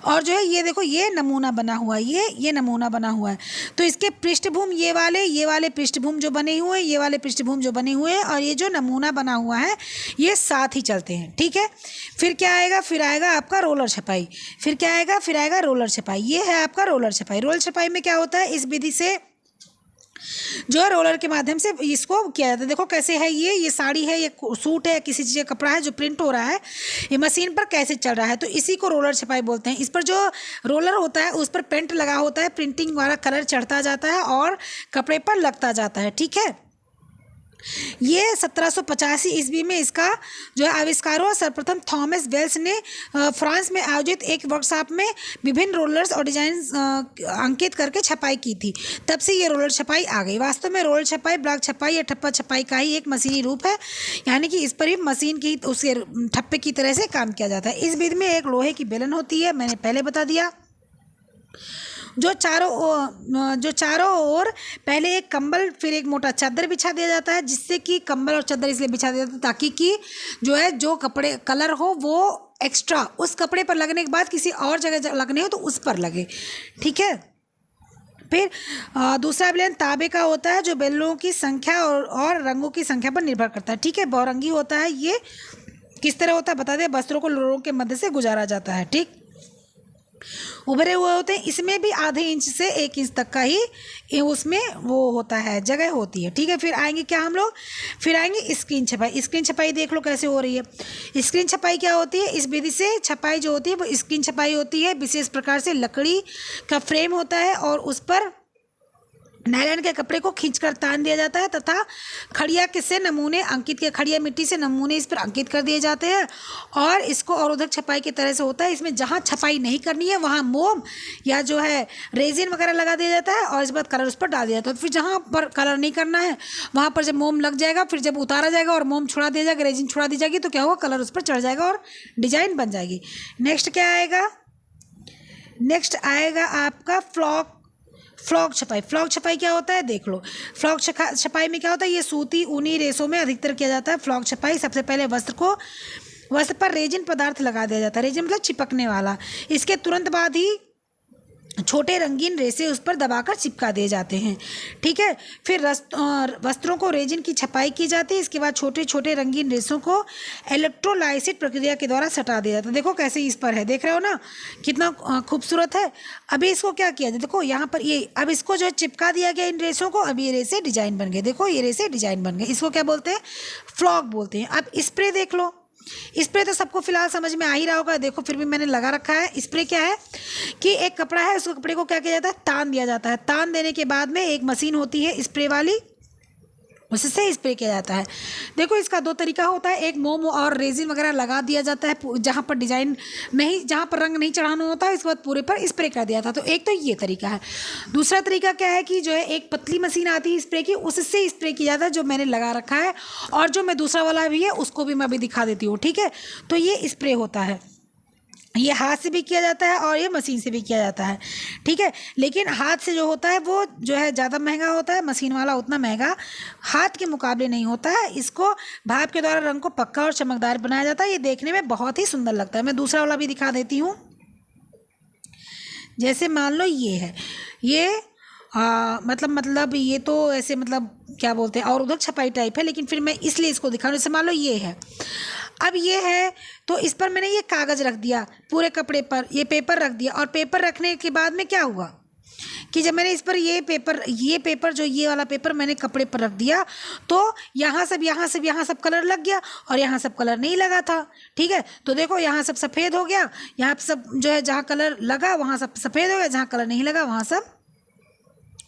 और जो है ये देखो ये नमूना बना हुआ है, ये नमूना बना हुआ है। तो इसके पृष्ठभूमि ये वाले पृष्ठभूमि जो बने हुए हैं, ये वाले पृष्ठभूमि जो बने हुए हैं और ये जो नमूना बना हुआ है ये साथ ही चलते हैं, ठीक है। फिर क्या आएगा, फिर आएगा आपका रोलर छपाई। फिर क्या आएगा, फिर आएगा रोलर छपाई। ये है आपका रोलर छपाई। रोलर छपाई में क्या होता है, इस विधि से जो है रोलर के माध्यम से इसको किया जाता है। देखो कैसे है, ये साड़ी है, ये सूट है, किसी चीज़ का कपड़ा है जो प्रिंट हो रहा है, ये मशीन पर कैसे चल रहा है, तो इसी को रोलर छपाई बोलते हैं। इस पर जो रोलर होता है उस पर पेंट लगा होता है, प्रिंटिंग वाला कलर चढ़ता जाता है और कपड़े पर लगता जाता है, ठीक है। ये 1785 ईस्वी में इसका जो है आविष्कार हुआ। सर्वप्रथम थॉमस वेल्स ने फ्रांस में आयोजित एक वर्कशॉप में विभिन्न रोलर्स और डिजाइन अंकित करके छपाई की थी। तब से ये रोलर छपाई आ गई। वास्तव में रोलर छपाई, ब्लॉक छपाई या ठप्पा छपाई का ही एक मशीनी रूप है, यानी कि इस पर भी मशीन की उसके ठप्पे की तरह से काम किया जाता है। इस विधि में एक लोहे की बेलन होती है, मैंने पहले बता दिया, जो चारों ओर पहले एक कंबल फिर एक मोटा चादर बिछा दिया जाता है, जिससे कि कंबल और चादर इसलिए बिछा दिया जाता है ताकि कि जो है जो कपड़े कलर हो वो एक्स्ट्रा उस कपड़े पर लगने के बाद किसी और जगह लगने हो तो उस पर लगे, ठीक है। फिर दूसरा बेलन तांबे का होता है, जो बेलनों की संख्या और रंगों की संख्या पर निर्भर करता है, ठीक है। बहुरंगी होता है। ये किस तरह होता है बता दें, वस्त्रों को लोरों के मध्य से गुजारा जाता है, ठीक। उभरे हुए होते हैं। इसमें भी आधे इंच से 1 इंच तक का ही उसमें वो होता है, जगह होती है, ठीक है। फिर आएंगे क्या हम लोग, फिर आएंगे स्क्रीन छपाई। स्क्रीन छपाई देख लो कैसे हो रही है। स्क्रीन छपाई क्या होती है, इस विधि से छपाई जो होती है वो स्क्रीन छपाई होती है। विशेष प्रकार से लकड़ी का फ्रेम होता है और उस पर नायलॉन के कपड़े को खींचकर तान दिया जाता है तथा खड़िया किससे नमूने अंकित के, खड़िया मिट्टी से नमूने इस पर अंकित कर दिए जाते हैं और इसको अवरोधक छपाई की तरह से होता है। इसमें जहाँ छपाई नहीं करनी है वहाँ मोम या जो है रेजिन वगैरह लगा दिया जाता है और इस बाद कलर उस पर डाल दिया जाता है। फिर जहाँ पर कलर नहीं करना है वहाँ पर जब मोम लग जाएगा, फिर जब उतारा जाएगा और मोम छुड़ा दिया जाएगा, रेजिन छुड़ा दी जाएगी, तो क्या होगा, कलर उस पर चढ़ जाएगा और डिजाइन बन जाएगी। नेक्स्ट क्या आएगा, नेक्स्ट आएगा आपका फ्लॉक छपाई। फ्लॉक छपाई क्या होता है देख लो। फ्लॉक छपाई में क्या होता है, ये सूती ऊनी रेशों में अधिकतर किया जाता है। फ्लॉक छपाई सबसे पहले वस्त्र पर रेजिन पदार्थ लगा दिया जाता है। रेजिन मतलब चिपकने वाला। इसके तुरंत बाद ही छोटे रंगीन रेसे उस पर दबाकर चिपका दिए जाते हैं, ठीक है। फिर वस्त्रों को रेजिन की छपाई की जाती है। इसके बाद छोटे छोटे रंगीन रेसों को इलेक्ट्रोलाइसिस प्रक्रिया के द्वारा सटा दिया जाता है। देखो कैसे इस पर है, देख रहे हो ना कितना खूबसूरत है। अभी इसको क्या किया जाए, देखो यहाँ पर ये, अब इसको जो चिपका दिया गया इन रेसों को, अब ये रेसे डिजाइन बन गए। देखो ये रेसे डिजाइन बन गए, इसको क्या बोलते हैं, फ्लॉक बोलते हैं। अब स्प्रे देख लो। स्प्रे तो सबको फिलहाल समझ में आ ही रहा होगा, देखो फिर भी मैंने लगा रखा है। स्प्रे क्या है कि एक कपड़ा है, उस कपड़े को क्या किया जाता है, तान दिया जाता है। तान देने के बाद में एक मशीन होती है स्प्रे वाली, उससे स्प्रे किया जाता है। देखो इसका 2 तरीका होता है, एक मोम और रेजिन वगैरह लगा दिया जाता है जहाँ पर डिजाइन नहीं, जहाँ पर रंग नहीं चढ़ाना होता है, इसके बाद पूरे पर स्प्रे कर दिया था। तो एक तो ये तरीका है। दूसरा तरीका क्या है कि जो है एक पतली मशीन आती है स्प्रे की, उससे स्प्रे किया जाता है, जो मैंने लगा रखा है। और जो मैं दूसरा वाला भी है उसको भी मैं अभी दिखा देती हूँ, ठीक है। तो ये स्प्रे होता है, ये हाथ से भी किया जाता है और ये मशीन से भी किया जाता है, ठीक है। लेकिन हाथ से जो होता है वो जो है ज़्यादा महंगा होता है, मशीन वाला उतना महंगा हाथ के मुकाबले नहीं होता है। इसको भाप के द्वारा रंग को पक्का और चमकदार बनाया जाता है। ये देखने में बहुत ही सुंदर लगता है। मैं दूसरा वाला भी दिखा देती हूँ। जैसे मान लो ये है, ये मतलब ये तो ऐसे मतलब क्या बोलते हैं, अवरोधक छपाई टाइप है, लेकिन फिर मैं इसलिए इसको दिखा रही हूँ। जैसे मान लो ये है, अब ये है तो इस पर मैंने ये कागज़ रख दिया, पूरे कपड़े पर ये पेपर रख दिया। और पेपर रखने के बाद में क्या हुआ कि जब मैंने इस पर ये पेपर जो ये वाला पेपर मैंने कपड़े पर रख दिया, तो यहाँ सब कलर लग गया और यहाँ सब कलर नहीं लगा था, ठीक है। तो देखो यहाँ सब सफ़ेद हो गया, यहाँ सब जो है जहाँ कलर लगा वहाँ सब सफ़ेद हो गया, जहाँ कलर नहीं लगा वहाँ सब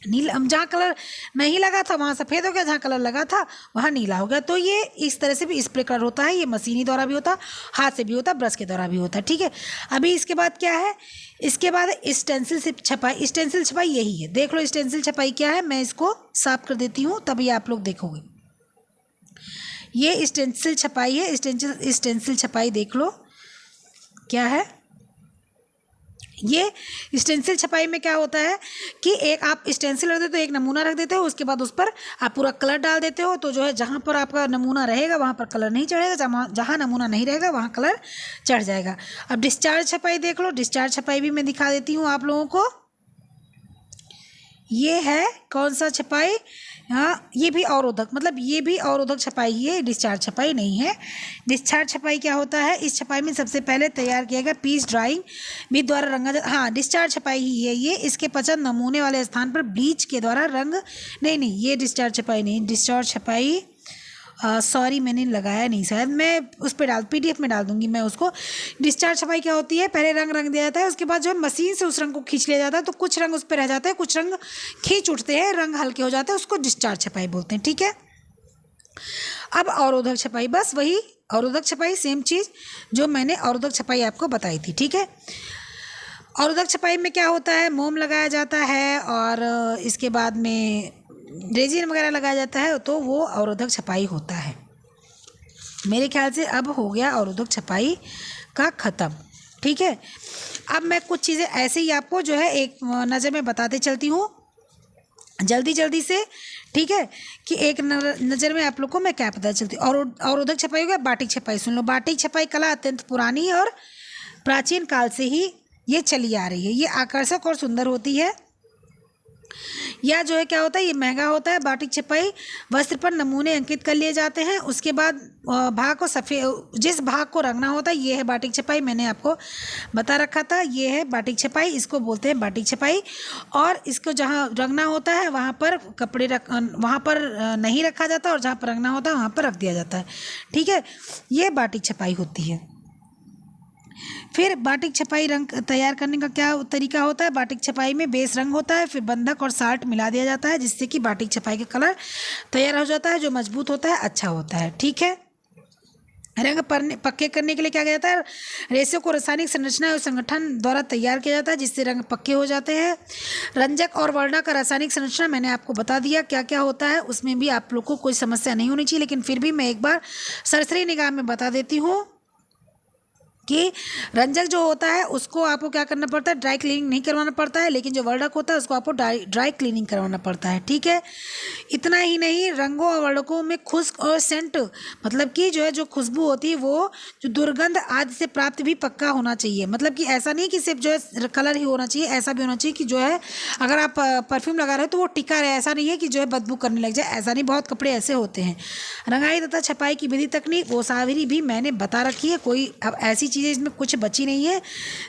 नीला, जहाँ कलर नहीं लगा था वहाँ सफ़ेद हो गया, जहाँ कलर लगा था वहाँ नीला हो गया। तो ये इस तरह से भी स्प्रे कलर होता है। ये मशीनी द्वारा भी होता है, हाथ से भी होता है, ब्रश के द्वारा भी होता है, ठीक है। अभी इसके बाद क्या है, इसके बाद स्टेंसिल से छपाई। स्टेंसिल छपाई यही है, देख लो स्टेंसिल छपाई क्या है। मैं इसको साफ कर देती हूँ तभी आप लोग देखोगे। ये स्टेंसिल छपाई है। स्टेंसिल छपाई देख लो क्या है। ये स्टेंसिल छपाई में क्या होता है कि एक आप स्टेंसिल रख देते हो, एक नमूना रख देते हो, उसके बाद उस पर आप पूरा कलर डाल देते हो। तो जो है जहाँ पर आपका नमूना रहेगा वहाँ पर कलर नहीं चढ़ेगा, जहाँ नमूना नहीं रहेगा वहाँ कलर चढ़ जाएगा। अब डिस्चार्ज छपाई देख लो। डिस्चार्ज छपाई भी मैं दिखा देती हूँ आप लोगों को। ये है कौन सा छपाई, हाँ ये भी अवरोधक, मतलब ये भी अवरोधक छपाई ही है, डिस्चार्ज छपाई नहीं है। डिस्चार्ज छपाई क्या होता है, इस छपाई में सबसे पहले तैयार किया गया पीस ड्राइंग भी द्वारा रंगा जाता, हाँ डिस्चार्ज छपाई ही है ये। इसके पश्चात नमूने वाले स्थान पर ब्लीच के द्वारा रंग, नहीं ये डिस्चार्ज छपाई नहीं। डिस्चार्ज छपाई सॉरी मैंने लगाया नहीं, शायद मैं उस पर PDF में डाल दूंगी मैं उसको। डिस्चार्ज छपाई क्या होती है, पहले रंग दिया जाता है, उसके बाद जो है मशीन से उस रंग को खींच लिया जाता है। तो कुछ रंग उस पर रह जाते हैं, कुछ रंग खींच उठते हैं, रंग हल्के हो जाते हैं, उसको डिस्चार्ज छपाई बोलते हैं, ठीक है। अब अवरोधक छपाई, बस वही अवरोधक छपाई, सेम चीज़ जो मैंने अवरोधक छपाई आपको बताई थी, ठीक है। अवरोधक छपाई में क्या होता है, मोम लगाया जाता है और इसके बाद में रेजिन वगैरह लगाया जाता है, तो वो अवरोधक छपाई होता है। मेरे ख्याल से अब हो गया अवरोधक छपाई का ख़त्म, ठीक है। अब मैं कुछ चीज़ें ऐसे ही आपको जो है एक नज़र में बताते चलती हूँ जल्दी से, ठीक है, कि एक नज़र में आप लोग को मैं क्या पता चलती हूँ। और अवरोधक छपाई हो गया। बाटिक छपाई सुन लो। बाटिक छपाई कला अत्यंत पुरानी और प्राचीन काल से ही ये चली आ रही है। ये आकर्षक और सुंदर होती है। या जो है क्या होता है, ये महंगा होता है। बाटिक छपाई वस्त्र पर नमूने अंकित कर लिए जाते हैं, उसके बाद भाग को सफ़ेद, जिस भाग को रंगना होता है ये है बाटिक छपाई। मैंने आपको बता रखा था, ये है बाटिक छपाई, इसको बोलते हैं बाटिक छपाई। और इसको जहाँ रंगना होता है वहाँ पर कपड़े वहाँ पर नहीं रखा जाता, और जहाँ पर रंगना होता है वहाँ पर रख दिया जाता है। ठीक है, ये बाटिक छपाई होती है। फिर बाटिक छपाई रंग तैयार करने का क्या तरीका होता है? बाटिक छपाई में बेस रंग होता है, फिर बंधक और साल्ट मिला दिया जाता है, जिससे कि बाटिक छपाई का कलर तैयार हो जाता है, जो मजबूत होता है, अच्छा होता है। ठीक है, रंग पक्के करने के लिए क्या किया जाता है? रेशों को रासायनिक संरचना और संगठन द्वारा तैयार किया जाता है, जिससे रंग पक्के हो जाते हैं। रंजक और वर्णा का रासायनिक संरचना मैंने आपको बता दिया क्या क्या होता है, उसमें भी आप लोग को कोई समस्या नहीं होनी चाहिए, लेकिन फिर भी मैं एक बार सरसरी निगाह में बता देती हूँ कि रंजक जो होता है उसको आपको क्या करना पड़ता है? ड्राई क्लीनिंग नहीं करवाना पड़ता है, लेकिन जो वर्णक होता है उसको आपको ड्राई क्लीनिंग करवाना पड़ता है। ठीक है, इतना ही नहीं, रंगों और वर्णकों में खुश्क और सेंट, मतलब कि जो है जो खुशबू होती है वो जो दुर्गंध आदि से प्राप्त भी पक्का होना चाहिए। मतलब कि ऐसा नहीं कि सिर्फ जो है कलर ही होना चाहिए, ऐसा भी होना चाहिए कि जो है अगर आप परफ्यूम लगा रहे हो तो वो टिका रहे, ऐसा नहीं है कि जो है बदबू करने लग जाए, ऐसा नहीं। बहुत कपड़े ऐसे होते हैं। रंगाई तथा छपाई की विधि तकनीक वो सारी भी मैंने बता रखी है, कोई अब ऐसी चीज़ें इसमें कुछ बची नहीं है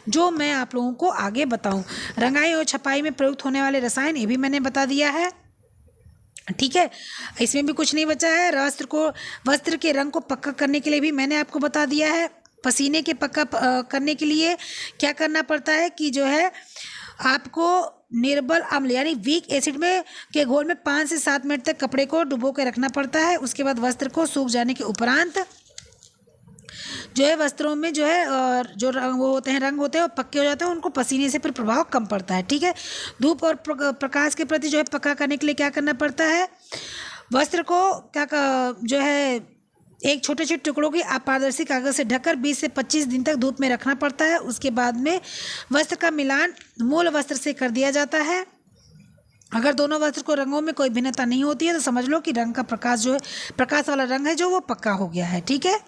जो मैं आप लोगों को आगे बताऊं। रंगाई और छपाई में प्रयुक्त होने वाले रसायन ये भी मैंने बता दिया है। ठीक है, इसमें भी कुछ नहीं बचा है। वस्त्र के रंग को पक्का करने के लिए भी मैंने आपको बता दिया है। पसीने के पक्का करने के लिए क्या करना पड़ता है कि जो है आपको निर्बल अम्ल यानी वीक एसिड में के घोल में 5 से 7 मिनट तक कपड़े को डुबो के रखना पड़ता है। उसके बाद वस्त्र को सूख जाने के उपरांत जो है वस्त्रों में जो है जो रंग वो होते हैं, रंग होते हैं वो पक्के हो जाते हैं, उनको पसीने से फिर प्रभाव कम पड़ता है। ठीक है, धूप और प्रकाश के प्रति जो है पक्का करने के लिए क्या करना पड़ता है? वस्त्र को जो है एक छोटे छोटे टुकड़ों की अपारदर्शी कागज से ढककर 20 से 25 दिन तक धूप में रखना पड़ता है। उसके बाद में वस्त्र का मिलान मूल वस्त्र से कर दिया जाता है। अगर दोनों वस्त्र को रंगों में कोई भिन्नता नहीं होती है तो समझ लो कि रंग का प्रकाश जो है, प्रकाश वाला रंग है जो वो पक्का हो गया है। ठीक है,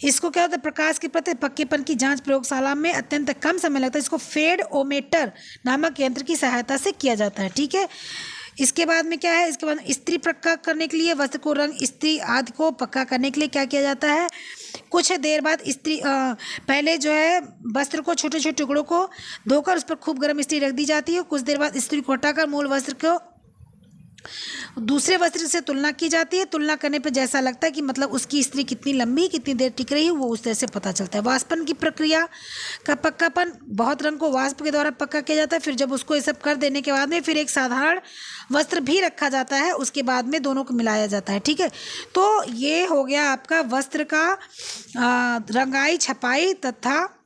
इसको क्या होता है? प्रकाश के प्रति पक्केपन की जांच प्रयोगशाला में अत्यंत कम समय लगता है। इसको फेडोमीटर नामक यंत्र की सहायता से किया जाता है। ठीक है, इसके बाद में क्या है? इसके बाद इस्त्री पक्का करने के लिए वस्त्र को रंग इस्त्री आदि को पक्का करने के लिए क्या किया जाता है? कुछ देर बाद पहले जो है वस्त्र को छोटे छोटे टुकड़ों को धोकर उस पर खूब गर्म इस्त्री रख दी जाती है। कुछ देर बाद इस्त्री को हटाकर मूल वस्त्र को दूसरे वस्त्र से तुलना की जाती है। तुलना करने पर जैसा लगता है कि मतलब उसकी इस्त्री कितनी लंबी, कितनी देर टिक रही है, वो उस तरह से पता चलता है। वाष्पन की प्रक्रिया का पक्कापन, बहुत रंग को वाष्प के द्वारा पक्का किया जाता है। फिर जब उसको ये सब कर देने के बाद में फिर एक साधारण वस्त्र भी रखा जाता है, उसके बाद में दोनों को मिलाया जाता है। ठीक है, तो ये हो गया आपका वस्त्र का रंगाई, छपाई तथा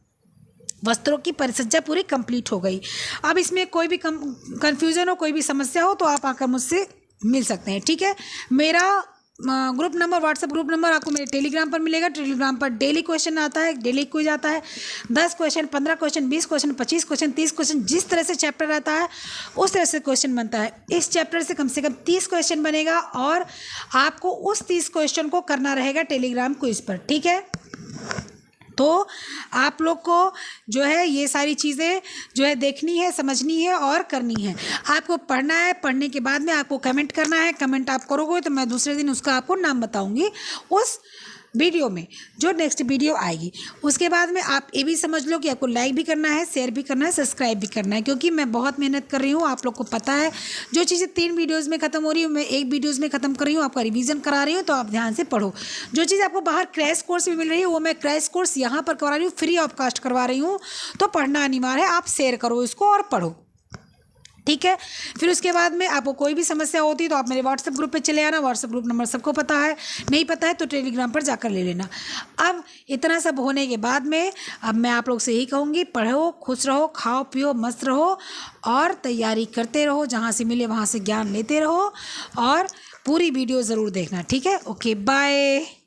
वस्त्रों की परिसज्जा पूरी कंप्लीट हो गई। अब इसमें कोई भी कंफ्यूजन हो, कोई भी समस्या हो तो आप आकर मुझसे मिल सकते हैं। ठीक है, मेरा group number, WhatsApp group number आपको मेरे टेलीग्राम पर मिलेगा। टेलीग्राम पर डेली क्वेश्चन आता है, डेली क्विज आता है। 10 question, 15 question, 20 question, 25 question, 30 question, जिस तरह से चैप्टर रहता है उस तरह से क्वेश्चन बनता है। इस चैप्टर से कम 30 क्वेश्चन बनेगा और आपको उस 30 क्वेश्चन को करना रहेगा टेलीग्राम क्विज पर। ठीक है, तो आप लोग को जो है ये सारी चीज़ें जो है देखनी है, समझनी है और करनी है। आपको पढ़ना है, पढ़ने के बाद में आपको कमेंट करना है। कमेंट आप करोगे तो मैं दूसरे दिन उसका आपको नाम बताऊंगी उस वीडियो में, जो नेक्स्ट वीडियो आएगी। उसके बाद में आप ये भी समझ लो कि आपको लाइक भी करना है, शेयर भी करना है, सब्सक्राइब भी करना है, क्योंकि मैं बहुत मेहनत कर रही हूँ। आप लोग को पता है जो चीज़ें 3 वीडियोज़ में ख़त्म हो रही है मैं 1 वीडियोज़ में ख़त्म कर रही हूँ, आपका रिवीजन करा रही हूँ। तो आप ध्यान से पढ़ो। जो चीज़ आपको बाहर क्रैश कोर्स में मिल रही है वो मैं क्रैश कोर्स यहाँ पर करवा रही हूँ, फ्री ऑफ कास्ट करवा रही हूँ। तो पढ़ना अनिवार्य है, आप शेयर करो इसको और पढ़ो। ठीक है, फिर उसके बाद में आपको कोई भी समस्या होती है तो आप मेरे व्हाट्सएप ग्रुप पे चले आना। व्हाट्सएप ग्रुप नंबर सबको पता है, नहीं पता है तो टेलीग्राम पर जाकर ले लेना। अब इतना सब होने के बाद में अब मैं आप लोग से यही कहूँगी, पढ़ो, खुश रहो, खाओ पियो, मस्त रहो और तैयारी करते रहो। जहाँ से मिले वहाँ से ज्ञान लेते रहो और पूरी वीडियो ज़रूर देखना। ठीक है, ओके, बाय।